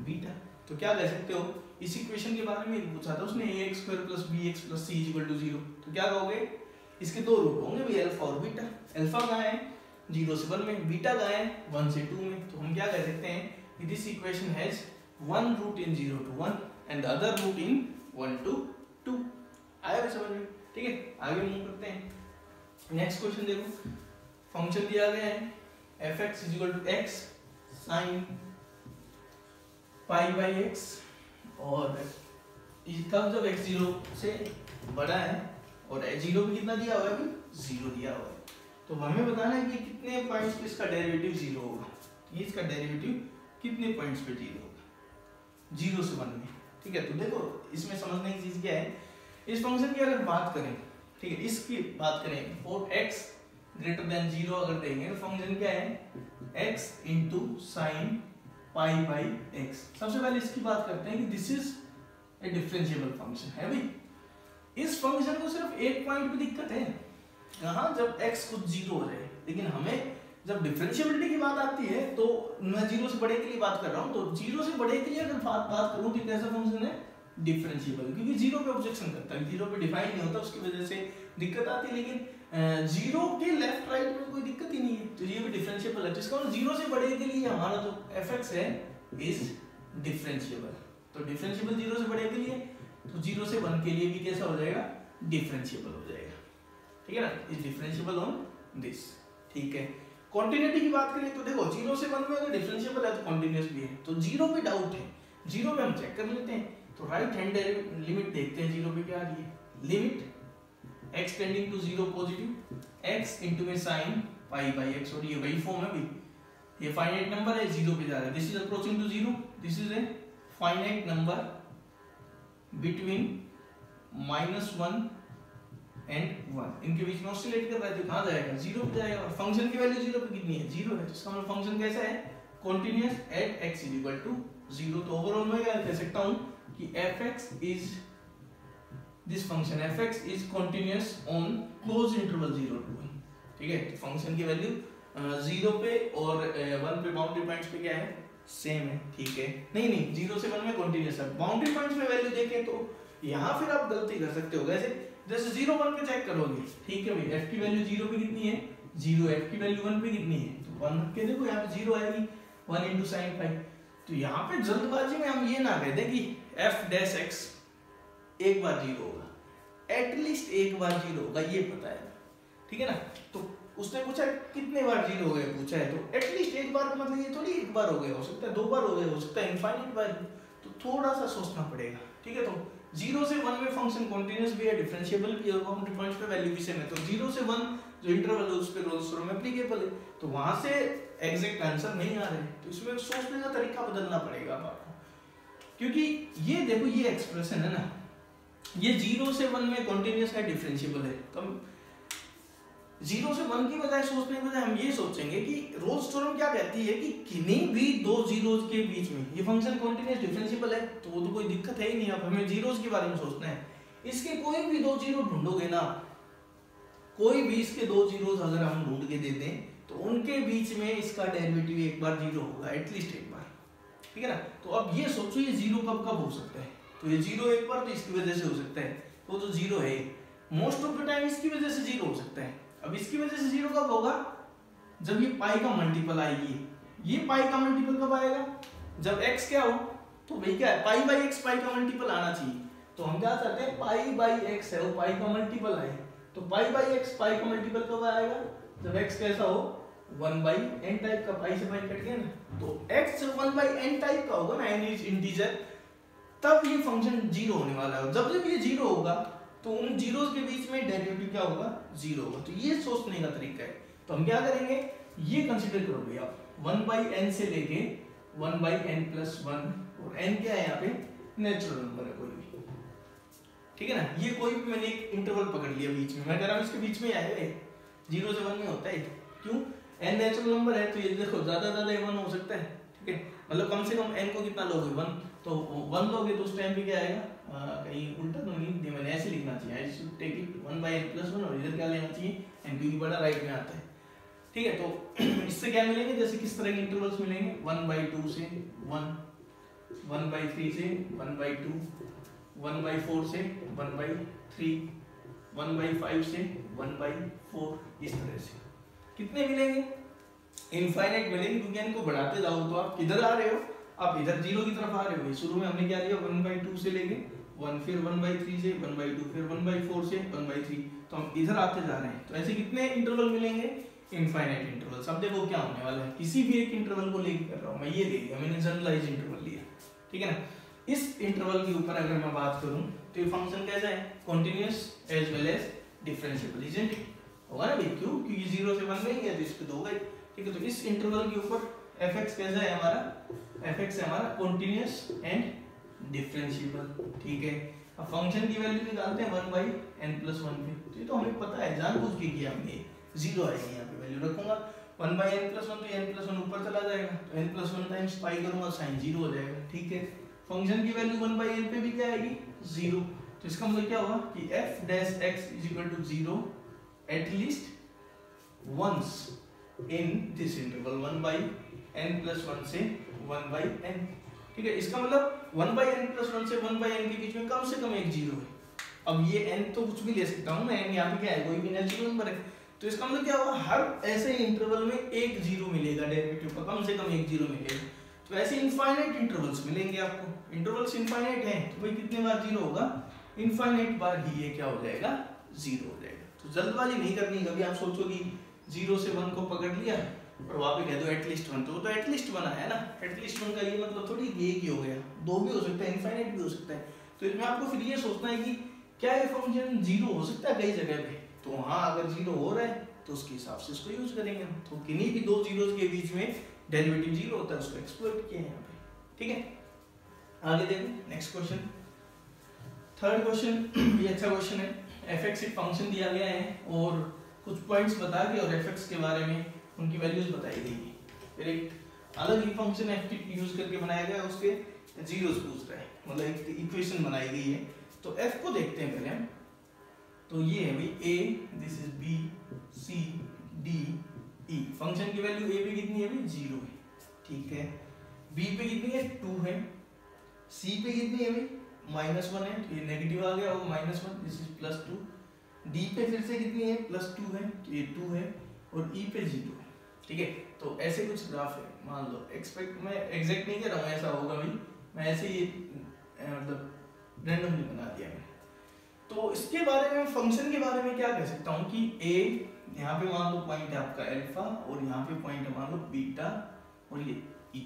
A: बीटा। तो क्या कह सकते हो, इस इक्वेशन के बारे में पूछा था उसने, ax square plus bx plus c is equal to 0, तो क्या कहोगे, इसके दो रूट होंगे भाई, अल्फा और बीटा। अल्फा कहाँ है 0 से 1 में, बीटा कहाँ है 1 से 2 में, तो हम क्या कह सकते हैं, this equation has one root in 0 to 1 and the other root in 1 to 2। आया भी समझ में, ठीक है। आगे मूव करते हैं, नेक्स्ट क्वेश्चन देखो, फंक्शन दिया गया है fx is equal to x sin pi by x, और तब जब x 0 से बड़ा है और 0 भी कितना दिया हुआ है अभी 0 दिया हुआ है, तो हमें बताना है कि कितने पॉइंट्स पे इसका डेरिवेटिव 0 होगा, ये इसका डेरिवेटिव कितने पॉइंट्स पे 0 होगा 0 से 1 में, ठीक है। तो देखो इसमें समझने की चीज क्या है, इस फंक्शन की अगर बात करें, ठीक है, इसकी बात करें फॉर x ग्रेटर देन 0 अगर देंगे तो फंक्शन क्या है x into sine pi by x। सबसे पहले इसकी बात करते हैं कि this is A differentiable function है भाई। इस फंक्शन को सिर्फ एक पॉइंट पे दिक्कत है, कहाँ जब x कुछ 0 हो जाए, लेकिन हमें जब डिफरेंशिएबिलिटी की बात आती है तो मैं 0 से बड़े के लिए बात कर रहा हूँ, तो 0 से बड़े के लिए अगर बात करूँ तो कैसा फंक्शन है डिफरेंशिएबल, क्योंकि 0 पे ऑब्जेक्शन करता है, 0 पे डिफाइन नहीं होता, उसकी वजह से दिक्कत आती है, लेकिन 0 के लेफ्ट राइट में कोई दिक्कत ही नहीं है, तो ये भी डिफरेंशिएबल है। जिसका मतलब 0 से बड़े के लिए हमारा जो fx है इज डिफरेंशिएबल, तो डिफरेंशिएबल 0 से बड़े के लिए, तो 0 से 1 के लिए भी कैसा हो जाएगा डिफरेंशिएबल हो जाएगा, ठीक है ना, इज डिफरेंशिएबल ऑन दिस, ठीक है। कॉन्टिन्यूटी की बात करें तो देखो 0 से 1 में अगर डिफरेंशिएबल है तो कॉन्टिन्यूअस भी है, तो 0 पे डाउट है, 0 पे हम चेक कर लेते हैं, तो राइट हैंड लिमिट देखते हैं 0 पे क्या आ रही है, limit x tending to 0 positive x into में sin पाई बाई x, और ये वही फॉर्म है भाई, ये फाइनाइट नंबर है 0 पे जा रहा है, this is approaching to 0, this is a finite number between -1 and 1, इनके बीच में ऑसिलेट कर रहा है, तो कहां जाएगा 0 पे जाएगा, और फंक्शन की वैल्यू 0 पे कितनी है 0 है, तो इसका मतलब फंक्शन कैसा है continuous at x is equal to 0। तो ओवरऑल मैं क्या कह सकता हूं कि fx is this function fx is continuous on close interval 0 to 1, ठीक है। तो फंक्शन की वैल्यू 0 पे और 1 पे बाउंड्री पॉइंट्स पे क्या है सेम है, ठीक है। नहीं 0 से 1 में कंटीन्यूअस है, बाउंड्री पॉइंट्स पे वैल्यू देखें तो यहां फिर आप गलती कर सकते हो, जैसे 0 1 पे चेक करोगे, ठीक है भाई, f की वैल्यू 0 पे कितनी है 0, f की वैल्यू 1 पे कितनी है, तो 1 के देखो यहां पे 0 आएगी 1 into sin पाई, तो यहाँ पे जल्दबाजी में हम ये ना कह दें कि f डैश x एक बार 0 होगा, एटलीस्ट एक बार 0 होगा, ये पता है, ठीक है ना। तो उसने पूछा कितने बार 0 हो गए पूछा है, तो एटलीस्ट एक बार का मतलब ये थोड़ी एक बार हो गया, हो सकता है 2 बार हो गया, हो सकता है इनफाइनाइट बार, तो थोड़ा सा सोचना पड़ेगा, ठीक है। तो 0 से 1 में फंक्शन कंटीन्यूअस भी है, डिफरेंशिएबल भी है, बाउंड्री पॉइंट्स पे वैल्यू भी सेम है, तो 0 से 1 जो इंटरवल है उस पे रोल्स थ्योरम एप्लीकेबल है, तो वहां से एग्जैक्ट आंसर नहीं आ रहे, तो इसमें सोचने का तरीका बदलना पड़ेगा आपको, क्योंकि ये देखो ये एक्सप्रेशन है ना, ये 0 से 1 में कंटीन्यूअस है, डिफरेंशिएबल है, तो 0 से 1 की बजाय सोचने के बजाय हम ये सोचेंगे कि रोल्स थ्योरम क्या कहती है कि किन्हीं भी दो जीरोस के बीच में ये फंक्शन कंटीन्यूअस डिफरेंशिएबल है, तो वो तो कोई दिक्कत है ही नहीं, अब हमें जीरोस के बारे में सोचना है। इसके कोई भी दो जीरो ढूंढोगे ना, कोई भी इसके दो जीरोस अगर हम ढूंढ के दे दें तो उनके बीच में इसका डेरिवेटिव एक बार 0 होगा, एटलीस्ट एक बार, ठीक है ना। तो अब ये सोचो ये 0 कब कब हो सकता है, तो ये 0 एक बार तो इसकी वजह से हो सकता है, तो 0 है, मोस्ट ऑफ द टाइम इसकी वजह से 0 हो सकता है। अब इसकी वजह से 0 कब होगा, जब ये पाई का मल्टीपल आएगी, ये पाई का मल्टीपल कब आएगा, जब x क्या हो, तो भाई क्या है पाई बाई x, पाई का मल्टीपल आना चाहिए, तो हम क्या चाहते हैं पाई बाई x है वो पाई का मल्टीपल आए, तो पाई बाई x पाई का मल्टीपल कब आएगा, जब x कैसा हो 1/n टाइप का, पाई से पाई कट गया ना, तो x जब 1/n टाइप का होगा ना, n इज इंटीजर, तब ये फंक्शन 0 होने वाला है, जब जब ये 0 होगा तो उन जीरोस के बीच में डेरिवेटिव क्या होगा 0 होगा। तो ये सोचने का तरीका है, तो हम क्या करेंगे ये कंसीडर करोगे आप 1/n से लेके 1/n+1, और n क्या है यहाँ पे नेचुरल नंबर है कोई भी, ठीक है ना। ये कोई भी मैंने एक इंटरवल पकड़ लिया बीच में, मैं कह रहा हूँ इसके बीच में आएगा 0 से 1 में होता है। क्यों? n नेचुरल नंबर है तो ये देखो ज्यादा ज्यादा 1 हो सकता है, ठीक है। मतलब कम से कम n को कितना लोगे 1, तो 1 लोगे तो उस टाइम पे क्या आएगा, कहीं उल्टा तो नहीं दिया मैंने, ऐसे लिखना चाहिए, I should take it 1/n+1 और इधर क्या लेना चाहिए n, क्योंकि बड़ा राइट में आता है, ठीक है। तो इससे क्या मिलेंगे, जैसे किस तरह के इंटरवल्स मिलेंगे, 1/2 से 1, 1/3 से 1/2, 1/4 से 1/3, 1/5 से 1/4, इस तरह से कितने मिलेंगे, इनफाइनाइट मिलेंगे, क्योंकि इनको बढ़ाते जाओ तो आप किधर आ रहे हो, आप इधर 0 की तरफ आ रहे हो। शुरू में हमने क्या लिया 1/2 से लेके 1, फिर 1/3 से 1/2, फिर 1/4 से 1/3, तो हम इधर आते जा रहे हैं। तो ऐसे कितने इंटरवल मिलेंगे, इनफाइनाइट इंटरवल। अब देखो क्या होने वाला है, किसी भी एक इंटरवल को लेके कर रहा हूं मैं, ये ले लिया मैंने जनरलाइज इंटरवल लिया, ठीक है ना। इस इंटरवल के ऊपर अगर मैं बात करूं तो ये फंक्शन कैसा है, continuous as well as differentiable, isn't it, होगा ना भाई, क्यों, क्योंकि 0 से 1 में गया तो इस पे 2 गए, ठीक है। तो इस इंटरवल के ऊपर fx कैसा है हमारा, fx है हमारा कॉन्टिन्यूअस एंड डिफरेंशिएबल, ठीक है। अब फंक्शन की वैल्यू निकालते हैं 1/n+1 पे, तो ये तो हमें पता है, जानबूझ के किया हमने, 0 आएगी यहाँ पे वैल्यू रखूंगा 1/n+1, तो n+1 ऊपर चला जाएगा, तो n+1 टाइम्स पाई करूंगा साइन 0 हो जाएगा, ठीक है। फंक्शन की वैल्यू 1/n पे भी क्या आएगी 0, तो इसका मतलब क्या होगा कि f(x) 0 at least once in this interval 1/n+1 से 1/n, ठीक है। इसका मतलब 1/n+1 से 1/n के बीच में कम से कम एक 0 है। अब ये n तो कुछ भी ले सकता हूँ मैं, n यहाँ पे क्या है, कोई भी नेचुरल नंबर है, तो इसका मतलब क्या होगा, हर ऐसे इंटरवल में एक 0 मिलेगा, डेरिवेटिव का कम से कम एक 0 मिलेगा। तो ऐसे इनफाइनाइट इंटरवल्स मिलेंगे आपको, इंटरवल्स इनफाइनाइट हैं तो भाई कितने बार 0 होगा, इनफाइनाइट बार ही ये क्या हो जाएगा 0 हो जाएगा। तो जल्दबाजी नहीं करनी, कभी आप सोचो कि 0 से 1 को पकड़ लिया और वहां पे कह दो एटलीस्ट 1, तो वो तो एटलीस्ट 1 आया ना, एटलीस्ट 1 का ये मतलब थोड़ी कि एक ही हो गया, 2 भी हो सकता है, इनफाइनाइट भी हो सकता है। तो इसमें आपको फिर ये सोचना है कि क्या ये फंक्शन 0 हो सकता है कई जगह पे, तो हाँ अगर 0 हो रहा है तो उसके हिसाब से इसको यूज करेंगे हम। तो किन्हीं भी 2 जीरोस के बीच में डेरिवेटिव 0 होता है, उसको एक्सप्लॉइट किया है यहाँ पे, ठीक है। आगे देखो नेक्स्ट क्वेश्चन, थर्ड क्वेश्चन, ये अच्छा क्वेश्चन है। fx एक फंक्शन दिया गया है और कुछ पॉइंट्स बता के और fx के बारे में उनकी वैल्यूज बताई गई है, फिर एक अलग ही फंक्शन ft यूज करके बनाया गया, उसके जीरोस पूछ रहा है, मतलब एक इक्वेशन बनाई गई है। तो f को देखते हैं पहले हम, तो ये है भाई a, this is b, c, d, e। Function की वैल्यू a पे कितनी है भाई 0 है, ठीक है। b पे कितनी है 2 है, c पे कितनी है भाई -1 है, तो ये नेगेटिव आ गया, वो -1, दिस इज +2। d पे फिर से कितनी है +2 है, तो ये 2 है, और e पे 0 है, ठीक है। तो ऐसे कुछ ग्राफ है, मान लो एक्सपेक्ट, मैं एग्जैक्ट नहीं कह रहा हूँ ऐसा होगा भाई, मैं ऐसे ही मतलब रैंडमली बना दिया मैंने। तो इसके बारे में, फंक्शन के बारे में क्या कह सकता हूँ कि a यहाँ पे मान लो पॉइंट है आपका अल्फा, और यहाँ पे पॉइंट है मान लो बीटा, और ये e।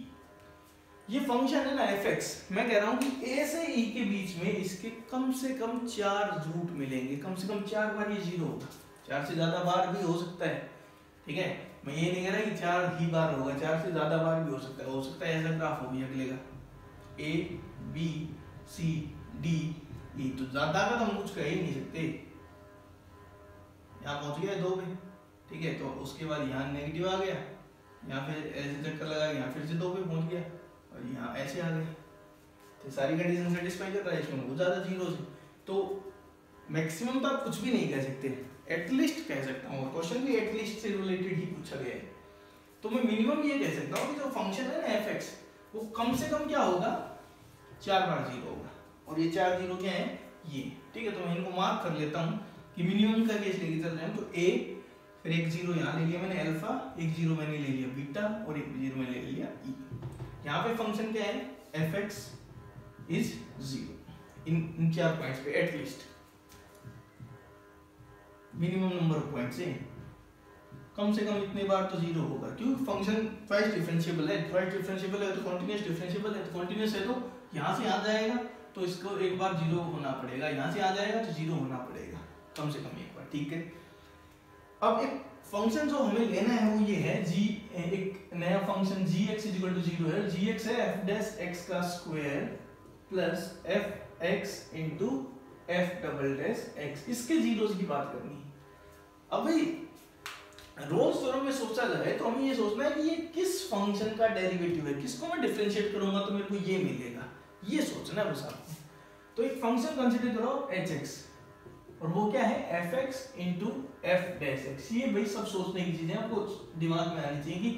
A: ये फंक्शन है ना fx, मैं कह रहा हूँ कि a से e के बीच में इसके कम से कम 4 रूट मिलेंगे, कम से कम 4 बार ये 0 होगा, 4 से ज्यादा बार भी हो सकता है, ठीक है। मैं ये नहीं कह रहा कि 4 ही बार होगा, 4 से ज्यादा बार भी हो सकता है ऐसा ग्राफ हो भी अगले का a b c d e, तो ज्यादा का तो हम कुछ कह ही नहीं सकते, यहाँ पहुंच गया 2 पे, ठीक है। तो उसके बाद यहाँ नेगेटिव आ गया, यहाँ फिर ऐसे चक्कर लगा, यहाँ फिर से 2 पे पहुंच गया, और यहाँ ऐसे आ गए, तो सारी कंडीशन सेटिस्फाई कर रहा है, इसमें बहुत ज्यादा 0 से, तो मैक्सिमम तो आप कुछ भी नहीं कह सकते, एटलीस्ट कह सकता हूँ, क्वेश्चन भी एटलीस्ट से रिलेटेड ही पूछा गया है, तो मैं मिनिमम ये कह सकता हूँ कि जो फंक्शन है ना fx, वो कम से कम क्या होगा 4 बार 0 होगा, और ये 4 0 क्या है ये, ठीक है। तो मैं इनको मार्क कर लेता हूँ कि मिनिमम का केस लेके चल रहे हैं, तो a, फिर एक 0 यहाँ ले लिया मैंने अल्फा, एक 0 मैंने ले लिया बीटा, और एक 0 मैंने ले लिया e। यहाँ पे फंक्शन क्या है fx इज 0 इन 4 पॉइंट्स पे, at least minimum number of points है, कम से कम इतने बार तो 0 होगा, क्यों फंक्शन ट्वाइस डिफरेंशिएबल है, ट्वाइस डिफरेंशिएबल है तो कॉन्टिन्यूअस डिफरेंशिएबल है, तो कॉन्टिन्यूअस है तो यहाँ से आ जाएगा, तो इसको एक बार 0 होना पड़ेगा, यहाँ से आ जाएगा तो 0 होना पड़ेगा कम से कम एक बार, ठीक है। अब एक फंक्शन जो हमें लेना है वो ये है g, एक नया फंक्शन gx = 0 है, gx है f' x का square plus fx into F double dash x, इसके जीरोस की बात करनी है। अब भाई रोल्स थ्योरम में सोचा जाए तो हमें ये सोचना है कि ये किस फंक्शन का डेरिवेटिव है, किसको मैं डिफरेंशिएट करूंगा तो मेरे को ये मिलेगा, ये सोचना है बस आपको। तो एक फंक्शन कंसीडर करो एच एक्स, और वो क्या है F x into F dash x. ये भाई सब सोचने की चीजें आपको दिमाग में आनी चाहिए कि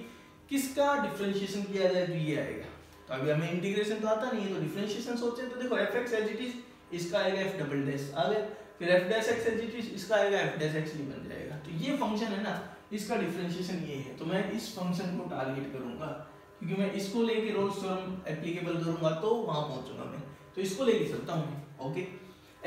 A: किसका डिफरेंशिएशन किया जाए तो ये आएगा। तो अभी हमें इंटीग्रेशन तो आता नहीं है, तो डिफरेंशिएशन सोचे तो देखो f x as it is, इसका आएगा एफ डबल डैश आ गया, फिर f dash x as it is, इसका आएगा एफ डैश एक्स ही बन जाएगा। तो ये फंक्शन है ना, इसका डिफरेंशिएशन ये है, तो मैं इस फंक्शन को टारगेट करूंगा, क्योंकि मैं इसको लेके रोल्स थ्योरम एप्लीकेबल करूंगा तो वहां पहुंचूंगा मैं, तो इसको लेके चलता हूं मैं। ओके,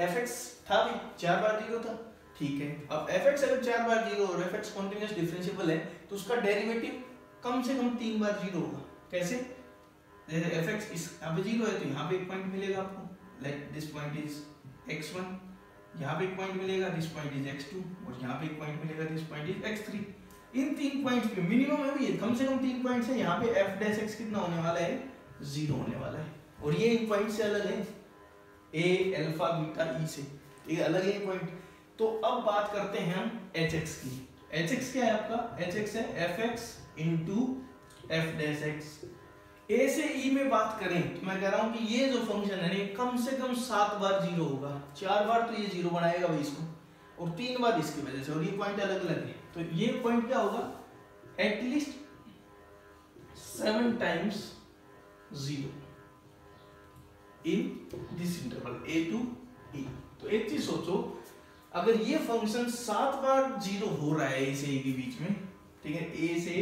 A: fx था भी 4 बार 0 था, ठीक है। अब fx अगर 4 बार 0 और fx कंटीन्यूअस डिफरेंशिएबल है तो उसका डेरिवेटिव कम से कम 3 बार 0 होगा। कैसे? जैसे fx इस यहाँ पे 0 है तो यहाँ पे एक पॉइंट मिलेगा आपको, like this point is x1, यहाँ पे एक पॉइंट मिलेगा दिस पॉइंट इज x2, और यहाँ पे एक पॉइंट मिलेगा this point is x3। In 3 points पे मिनिमम है भी कम से कम 3 पॉइंट्स है। यहाँ पे f डैश x कितना होने वाला है 0 होने वाला है, और ये इन पॉइंट से अलग है, a अल्फा बीटा e से, ये अलग है पॉइंट। तो अब बात करते हैं हम hx की। hx क्या है आपका? hx है fx into f dash x। a से e में बात करें तो मैं कह रहा हूं कि ये जो फंक्शन है कम से कम 7 बार 0 होगा। 4 बार तो ये 0 बनाएगा भाई इसको, और 3 बार इसकी वजह से, और ये पॉइंट अलग अलग है। तो ये पॉइंट क्या होगा? At least 7 times 0 in this interval a to e। तो एक चीज सोचो, अगर ये फंक्शन 7 बार 0 हो रहा है a से e के बीच में, ठीक है, a से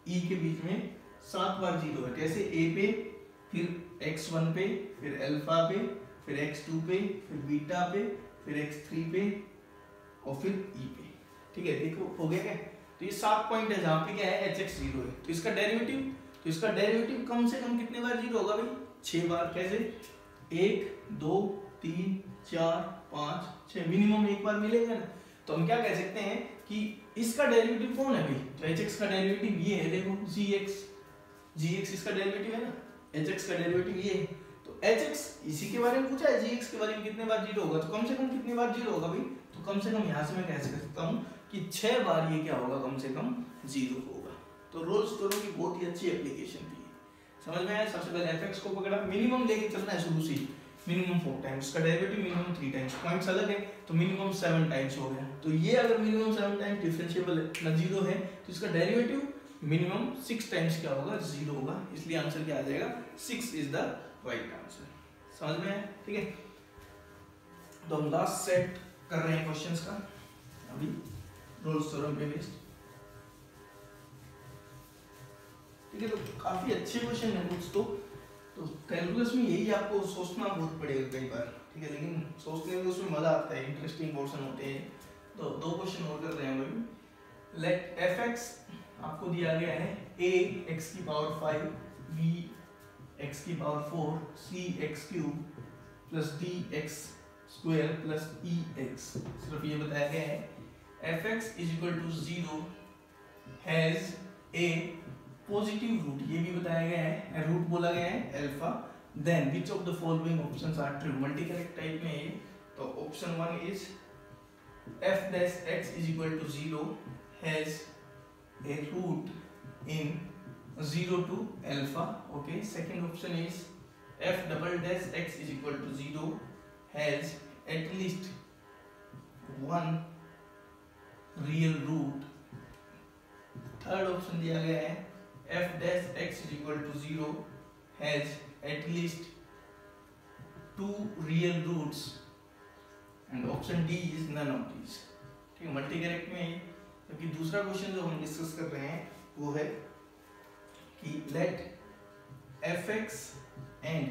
A: e के बीच में 7 बार 0 है, कैसे? a पे, फिर x1 पे, फिर अल्फा पे, फिर x2 पे, फिर बीटा पे, फिर x3 पे, और फिर e पे, ठीक है। देखो हो गया क्या? तो ये 7 पॉइंट है जहां पे क्या है hx 0 है, तो इसका डेरिवेटिव, तो इसका डेरिवेटिव कम से कम कितने बार 0 होगा भाई? 6 बार। कैसे? 1 2 3 4 5 6, मिनिमम एक बार मिलेगा ना। तो हम क्या कह सकते हैं कि इसका डेरिवेटिव कौन है भाई? तो hx का डेरिवेटिव ये है, देखो gx इसका डेरिवेटिव है ना, hx का डेरिवेटिव ये है। तो hx इसी के बारे में पूछा है, gx के बारे में कितने बार 0 होगा, तो कम से कम कितने बार 0 होगा भाई? तो कम से कम यहाँ से मैं कह सकता हूँ कि 6 बार ये क्या होगा, कम से कम 0 होगा। तो रोल्स थ्योरम की बहुत ही अच्छी एप्लीकेशन थी, समझ में आया? सबसे पहले fx को पकड़ा, मिनिमम लेके चलना है शुरू से, मिनिमम 4 टाइम्स, का डेरिवेटिव मिनिमम 3 टाइम्स, पॉइंट्स अलग है तो मिनिमम 7 टाइम्स हो गया। तो ये अगर मिनिमम 7 टाइम्स डिफरेंशिएबल ना 0 है तो इसका डेरिवेटिव मिनिमम 6 टाइम्स क्या होगा? 0 होगा। इसलिए आंसर क्या आ जाएगा? 6 इज द राइट आंसर। समझ में आया? ठीक है, तो हम लास्ट सेट कर रहे हैं क्वेश्चंस का अभी रोल्स थ्योरम पे बेस्ड, ठीक है। तो काफी अच्छे क्वेश्चन है कुछ तो कैलकुलस में यही आपको सोचना बहुत पड़ेगा कई बार, ठीक है, लेकिन सोचने में उसमें मजा आता है, इंटरेस्टिंग पोर्शन होते हैं। तो 2 क्वेश्चन और कर रहे हैं अभी। लेट fx आपको दिया गया है a x की पावर 5 b x की power 4 c x cube plus d x square plus e x। सिर्फ ये बताया गया है fx is equal to 0 has a positive root, ये भी बताया गया है, रूट बोला गया है alpha. Then which of the following options are true, multi correct type में है। तो option 1 is f dash x is equal to 0 has a root in 0 to alpha. Okay, second option is f double dash x is equal to 0 has at least one real root. Third option दिया गया है f dash x is equal to 0 has at least 2 real roots, and option D is none of these. ठीक है, मल्टी करेक्ट में। क्योंकि दूसरा क्वेश्चन जो हम डिस्कस कर रहे हैं वो है कि लेट fx एंड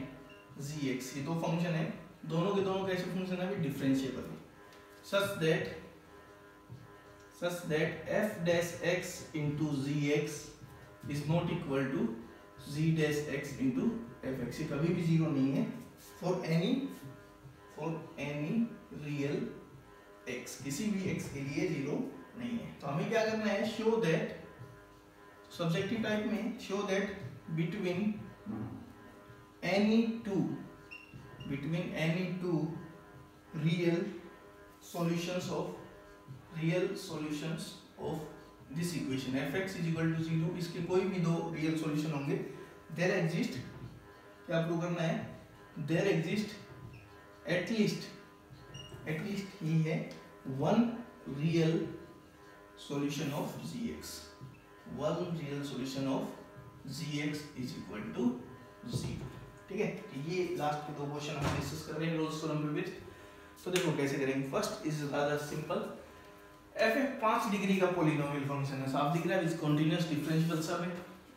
A: gx, ये 2 फंक्शन है, दोनों के दोनों कैसे फंक्शन है? डिफरेंशिएबल है, such that f dash x into gx is not equal to g dash x into fx। ये कभी भी 0 नहीं है for any real x, किसी भी x के लिए 0 नहीं है। तो हमें क्या करना है? शो दैट, सब्जेक्टिव टाइप में, show that between any two real solutions of this equation fx is equal to 0, इसके कोई भी दो रियल सॉल्यूशन होंगे, देयर एग्जिस्ट, क्या प्रूव करना है, देयर एग्जिस्ट एटलीस्ट ही है one real solution of gx, one real solution of gx is equal to 0। ठीक है, ये लास्ट के दो क्वेश्चन हम डिस्कस कर रहे हैं रोल्स थ्योरम पे बेस्ड। तो देखो कैसे करेंगे। First is rather simple, f एक 5 डिग्री का पॉलिनोमियल फंक्शन है, साफ दिख रहा है, इज कंटीन्यूअस डिफरेंशियल सब है।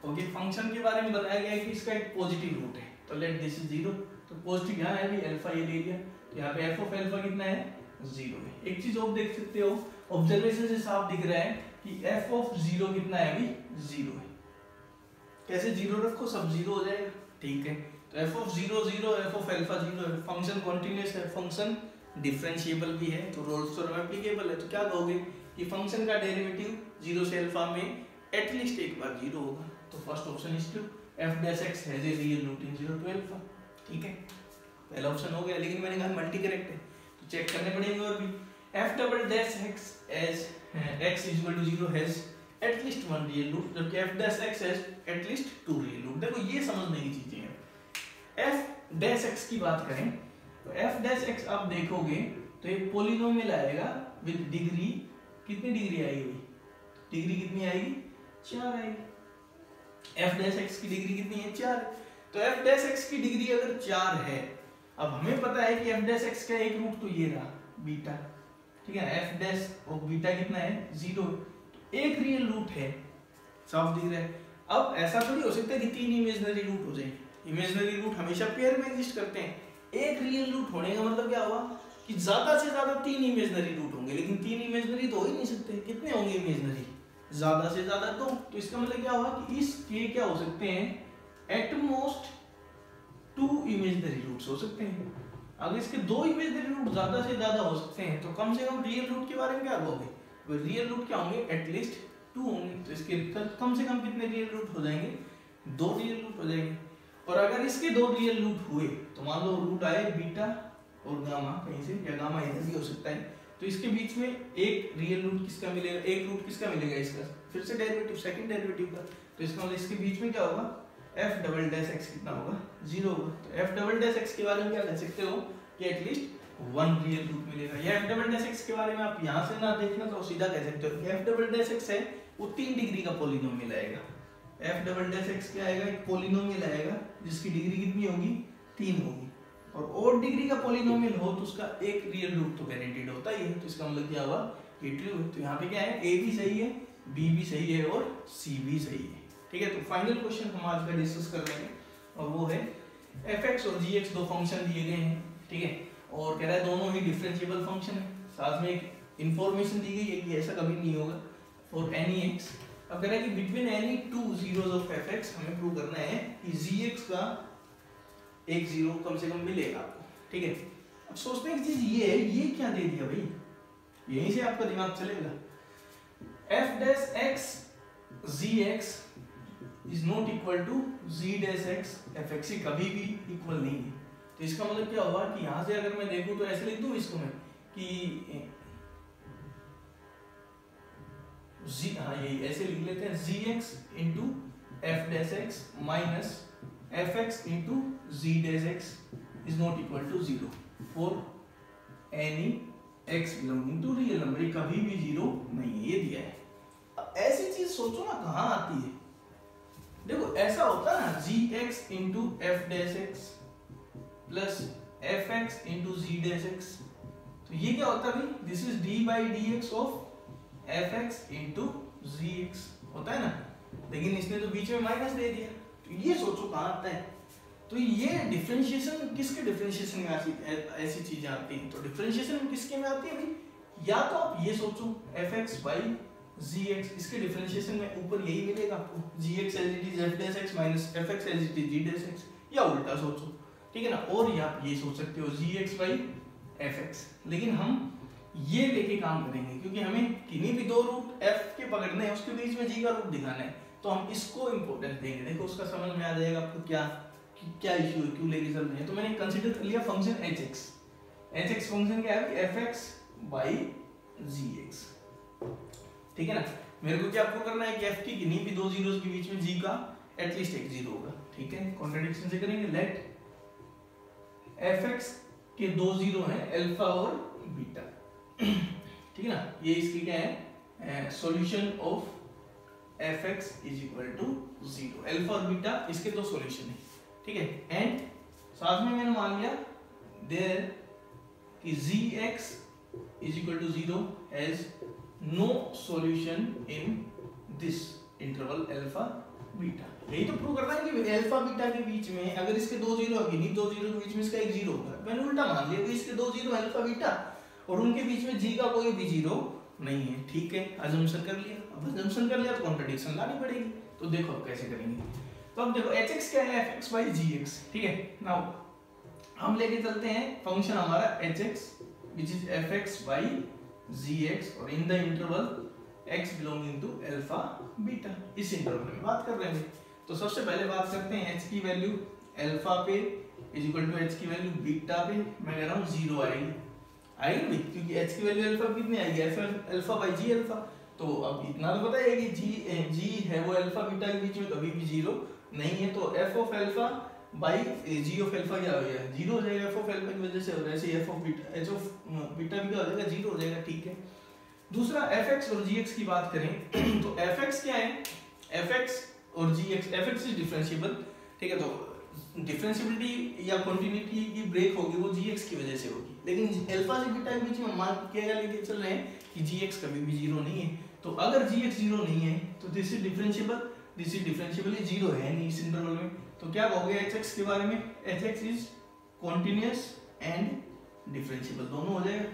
A: ओके, फंक्शन के बारे में बताया गया है कि इसका एक पॉजिटिव रूट है, तो लेट दिस इज 0, तो पॉजिटिव यहाँ है भी अल्फा ये ले लिया, तो यहाँ पे f ऑफ अल्फा कितना है 0 है। एक चीज और देख सकते हो, ऑब्जर्वेशन से साफ दिख रहा है कि f ऑफ 0 कितना है अभी 0 है। कैसे 0 रखो, सब 0 हो जाएगा। ठीक है, तो f of 0 0, f of alpha 0 है, फंक्शन कॉन्टिन्यूअस है, फंक्शन डिफरेंशिएबल भी है, तो रोल्स थ्योरम एप्लीकेबल है। तो क्या कहोगे कि फंक्शन का डेरिवेटिव 0 से अल्फा में एटलीस्ट एक बार 0 होगा, तो first option is true, f dash x has a real root in 0 to alpha. ठीक है, पहला ऑप्शन हो गया, लेकिन मैंने कहा मल्टी करेक्ट है तो चेक करने पड़ेंगे और भी। f double dash x as x is equal to 0 has at least one real root, जबकि f dash x has at least two real root. देखो ये समझने की चीजें हैं। f डैश x की बात करें तो f डैश x आप देखोगे तो ये पॉलिनोमियल आएगा विद डिग्री, कितनी डिग्री आएगी, डिग्री कितनी आएगी 4 आएगी। f डैश x की डिग्री कितनी है 4, तो f डैश x की डिग्री अगर 4 है, अब हमें पता है कि f डैश x का एक रूट तो ये रहा बीटा, ठीक है, f डैश और बीटा कितना है 0, तो एक रियल रूट है, साफ दिख रहा है। अब ऐसा थोड़ी हो सकता है कि 3 इमेजिनरी रूट हो जाए, इमेजिनरी रूट हमेशा पेयर में एग्जिस्ट करते हैं। एक रियल रूट होने का मतलब क्या हुआ कि ज्यादा से ज्यादा 3 इमेजिनरी रूट होंगे, लेकिन 3 इमेजिनरी तो हो ही नहीं सकते, कितने होंगे इमेजिनरी, ज्यादा से ज्यादा 2। तो इसका मतलब क्या हुआ कि इसके क्या हो सकते हैं, एट मोस्ट 2 इमेजिनरी रूट्स हो सकते हैं। अगर इसके 2 इमेजिनरी रूट ज्यादा से ज्यादा हो सकते हैं, तो कम से कम रियल रूट के बारे में क्या कहोगे, रियल रूट क्या होंगे, एटलीस्ट 2 होंगे। तो इसके कम से कम कितने रियल रूट हो जाएंगे, 2 रियल रूट हो जाएंगे। और अगर इसके 2 रियल रूट हुए, तो मान लो रूट आए बीटा और गामा कहीं से, या गामा इधर भी हो सकता है, तो इसके बीच में एक रियल रूट किसका मिलेगा, एक रूट किसका मिलेगा इसका, फिर से डेरिवेटिव, सेकंड डेरिवेटिव का। तो इसका मतलब इसके बीच में क्या होगा, f डबल डैश x कितना होगा 0 होगा। तो f डबल डैश x के बारे में क्या कह सकते हो कि एटलीस्ट 1 रियल रूट मिलेगा। या f डबल डैश x के बारे में आप यहां से ना देखना तो सीधा कह सकते हो कि f डबल डैश x है वो 3 डिग्री का पॉलिनोमियल आएगा। f डबल डैश x क्या आएगा, एक पॉलिनोमियल आएगा जिसकी डिग्री कितनी होगी 3 होगी, और ओड डिग्री का पॉलिनोमियल हो तो उसका एक रियल रूट तो गारंटीड होता ही है। तो इसका मतलब क्या हुआ, ये ट्रू है। तो यहाँ पे क्या है, a भी सही है, b भी सही है और c भी सही है। ठीक है, तो फाइनल क्वेश्चन हम आज का डिस्कस कर रहे हैं, और वो है fx और gx दो फंक्शन दिए गए हैं, ठीक है, और कह रहा है दोनों ही डिफरेंशिएबल फंक्शन है। साथ में एक इंफॉर्मेशन दी गई है कि ऐसा कभी नहीं होगा फॉर एनी x। अब कह रहा है कि between any 2 zeros of fx हमें प्रूव करना है कि gx का एक जीरो कम से कम मिलेगा आपको। ठीक है, अब सोचते हैं कि चीज ये है, ये क्या दे दिया भाई, यहीं से आपका दिमाग चलेगा। f dash x gx is not equal to g dash x fx, कभी भी इक्वल नहीं है। तो इसका मतलब क्या हुआ कि यहां से अगर मैं देखूं तो ऐसे लिख दूं इसको मैं कि g, हाँ यही ऐसे लिख लेते हैं, gx into f dash x minus fx into g dash x is not equal to 0 फॉर एनी x belonging to real number, कभी भी 0 नहीं है, ये दिया है। अब ऐसी चीज सोचो ना कहाँ आती है, देखो ऐसा होता है ना, gx into f dash x plus fx into g dash x, तो ये क्या होता है भाई, this is d by dx of fx into gx होता है ना, लेकिन इसने तो बीच में माइनस दे दिया। तो ये सोचो कहाँ आता है, तो ये डिफरेंशिएशन किसके डिफरेंशिएशन में ऐसी चीजें आती हैं, तो डिफरेंशिएशन में किसके में आती है भाई, या तो आप ये सोचो fx बाई gx, इसके डिफरेंशिएशन में ऊपर यही मिलेगा आपको, gx as it is f dash x minus fx as it is g dash x, या उल्टा सोचो, ठीक है ना। और या आप ये सोच सकते हो gx बाई fx, लेकिन हम ये लेके काम करेंगे क्योंकि हमें किन्हीं भी दो रूट f के पकड़ने हैं, उसके बीच में g का रूट दिखाना है, तो हम इसको इंपॉर्टेंस देंगे। देखो उसका समझ में आ जाएगा आपको क्या इश्यू है, क्यों लेके चल रहे हैं। तो मैंने कंसीडर कर लिया function hx, h x function क्या है, F x by ji x, ठीक है ना। मेरे को क्या आपको करना है कि एफ की किन्हीं भी दो जीरोस के बीच में जी का एटलीस्ट एक जीरो होगा, ठीक है। कॉन्ट्रडिक्शन से करेंगे, लेट एफ एक्स के दो जीरो हैं अल्फा और बीटा, ठीक है ना। ये इसकी क्या है, solution of f x is equal to zero, alpha और बीटा इसके दो सॉल्यूशन है, ठीक है। एंड साथ में मैंने मान लिया देयर कि G x is equal to zero has no solution in this interval alpha beta. यही तो प्रूव करना है कि अल्फा बीटा के बीच में अगर इसके दो जीरो होगी, नहीं दो जीरो के बीच में इसका एक जीरो होगा। मैंने उल्टा मान लिया कि इसके दो जीरो अल्फा बीटा और उनके बीच में जी का कोई भी जीरो नहीं है, ठीक है। अजम्पशन कर लिया, अब अजम्पशन कर लिया तो कॉन्ट्रडिक्शन लानी पड़ेगी। तो देखो अब कैसे करेंगे। तो अब देखो एच एक्स क्या है, F x by ji x, ठीक है। नाउ हम लेके चलते हैं फंक्शन हमारा H X which is F x by ji X और in the interval x belonging to alpha beta, इस इंटरवल में बात कर रहे हैं। तो सबसे पहले बात करते हैं h की वैल्यू अल्फा पे इज इक्वल टू h की वैल्यू बीटा पे, मैं कह रहा हूं जीरो आएगी भाई, क्योंकि h की वैल्यू अल्फा कितनी आएगी, अल्फा बाई जी अल्फा। तो अब इतना तो पता है कि जी है वो अल्फा बीटा के बीच में कभी भी जीरो नहीं है, तो f of alpha by g of alpha क्या हो जाएगा, जीरो हो जाएगा f ऑफ अल्फा की वजह से, और ऐसे f of beta h of beta भी क्या हो जाएगा, जीरो हो जाएगा, ठीक है। दूसरा fx और gx की बात करें तो fx क्या है, fx और gx, fx इज डिफरेंशिएबल, ठीक है। तो डिफरेंशिएबिलिटी या कंटिन्यूटी की ब्रेक होगी वो gx की वजह से होगी, लेकिन अल्फा से बीटा के बीच में मान क्या लेके चल रहे हैं कि gx कभी भी जीरो नहीं है। तो अगर gx जीरो नहीं है तो this is differentiable, this is differentiable, ये जीरो है नहीं इस इंटरवल में। तो क्या कहोगे hx के बारे में, hx is continuous and differentiable, दोनों हो जाएगा,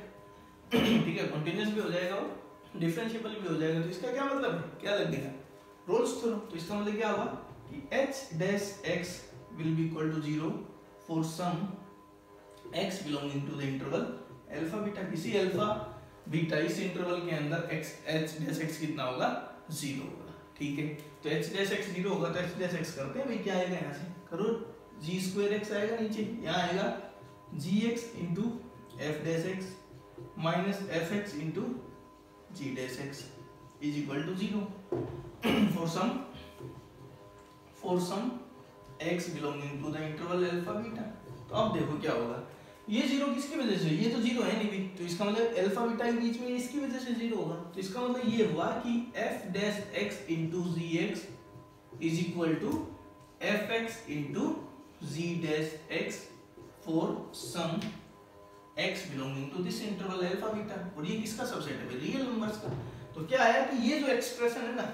A: ठीक है। कॉन्टिन्यूअस भी हो जाएगा और डिफरेंशिएबल भी हो जाएगा। तो इसका क्या मतलब है, क्या लगेगा, रोल्स थ्योरम। तो इसका मतलब क्या होगा कि h dash x will be equal to zero for some x belonging to the interval alpha beta. किसी अल्फा बीटा इस इंटरवल के अंदर x h डैश x कितना होगा, जीरो होगा, ठीक है। तो h डैश x जीरो होगा तो h डैश x करते हैं भाई, क्या आएगा यहाँ से करो, g स्क्वायर x आएगा नीचे, यहाँ आएगा gx into f dash x minus f x into g dash x is equal to zero for some x belonging to the interval alpha beta. तो अब देखो क्या होगा, ये जीरो किसकी वजह से, ये तो जीरो है नहीं भी, तो इसका मतलब अल्फा बीटा के बीच में इसकी वजह से जीरो होगा। तो इसका मतलब ये हुआ कि f dash x into g x is equal to f x into g dash x for some x belonging to this interval alpha beta. और ये किसका सबसेट है, रियल नंबर्स का। तो क्या आया कि ये जो एक्सप्रेशन है ना,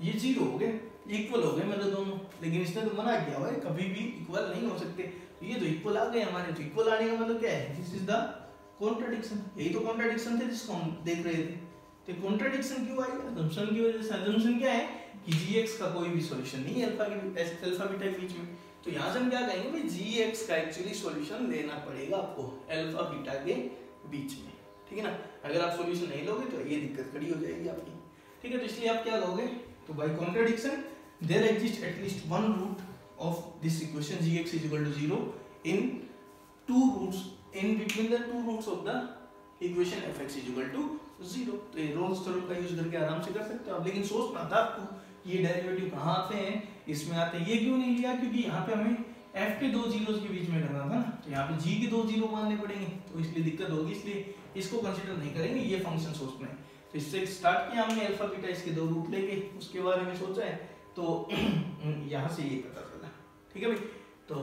A: ये जीरो हो गए, इक्वल हो गए मतलब दोनों, लेकिन इसने तो मना किया हुआ है कभी भी इक्वल नहीं हो सकते। तो ये तो इक्वल आ गए हमारे, तो इक्वल आने का मतलब क्या है, दिस इज द कॉन्ट्रडिक्शन। यही तो कॉन्ट्रडिक्शन थे जिसको हम देख रहे थे। तो कॉन्ट्रडिक्शन क्यों आई, असम्पशन की वजह से। असम्पशन क्या है कि gx का कोई भी सॉल्यूशन नहीं है अल्फा बीटा के बीच में। तो यहाँ से हम क्या कहेंगे भाई, gx का एक्चुअली सॉल्यूशन लेना पड़ेगा आपको अल्फा बीटा के बीच में, ठीक है ना। अगर आप सॉल्यूशन नहीं लोगे तो ये दिक्कत खड़ी हो जाएगी आपकी, ठीक है। तो इसलिए आप क्या कहोगे, तो by contradiction there exist at least one root of this equation gx is equal to zero in two roots in between the two roots of the equation fx is equal to zero. तो ये रोल्स थ्योरम का यूज करके आराम से कर सकते हो आप। लेकिन सोचना था आपको ये डेरिवेटिव कहाँ आते हैं, इसमें आते हैं। ये क्यों नहीं लिया, क्योंकि यहाँ पे हमें f के दो जीरोस के बीच में करना था ना, तो यहाँ पे g के दो जीरो मानने पड़ेंगे, तो इसलिए दिक्कत होगी, इसलिए इसको कंसीडर नहीं करेंगे। ये फंक्शन सोचना है, तो इससे स्टार्ट किया हमने अल्फा बीटा, इसके दो रूट लेके उसके बारे में सोचा है, तो यहाँ से ये पता चला, ठीक है भाई। तो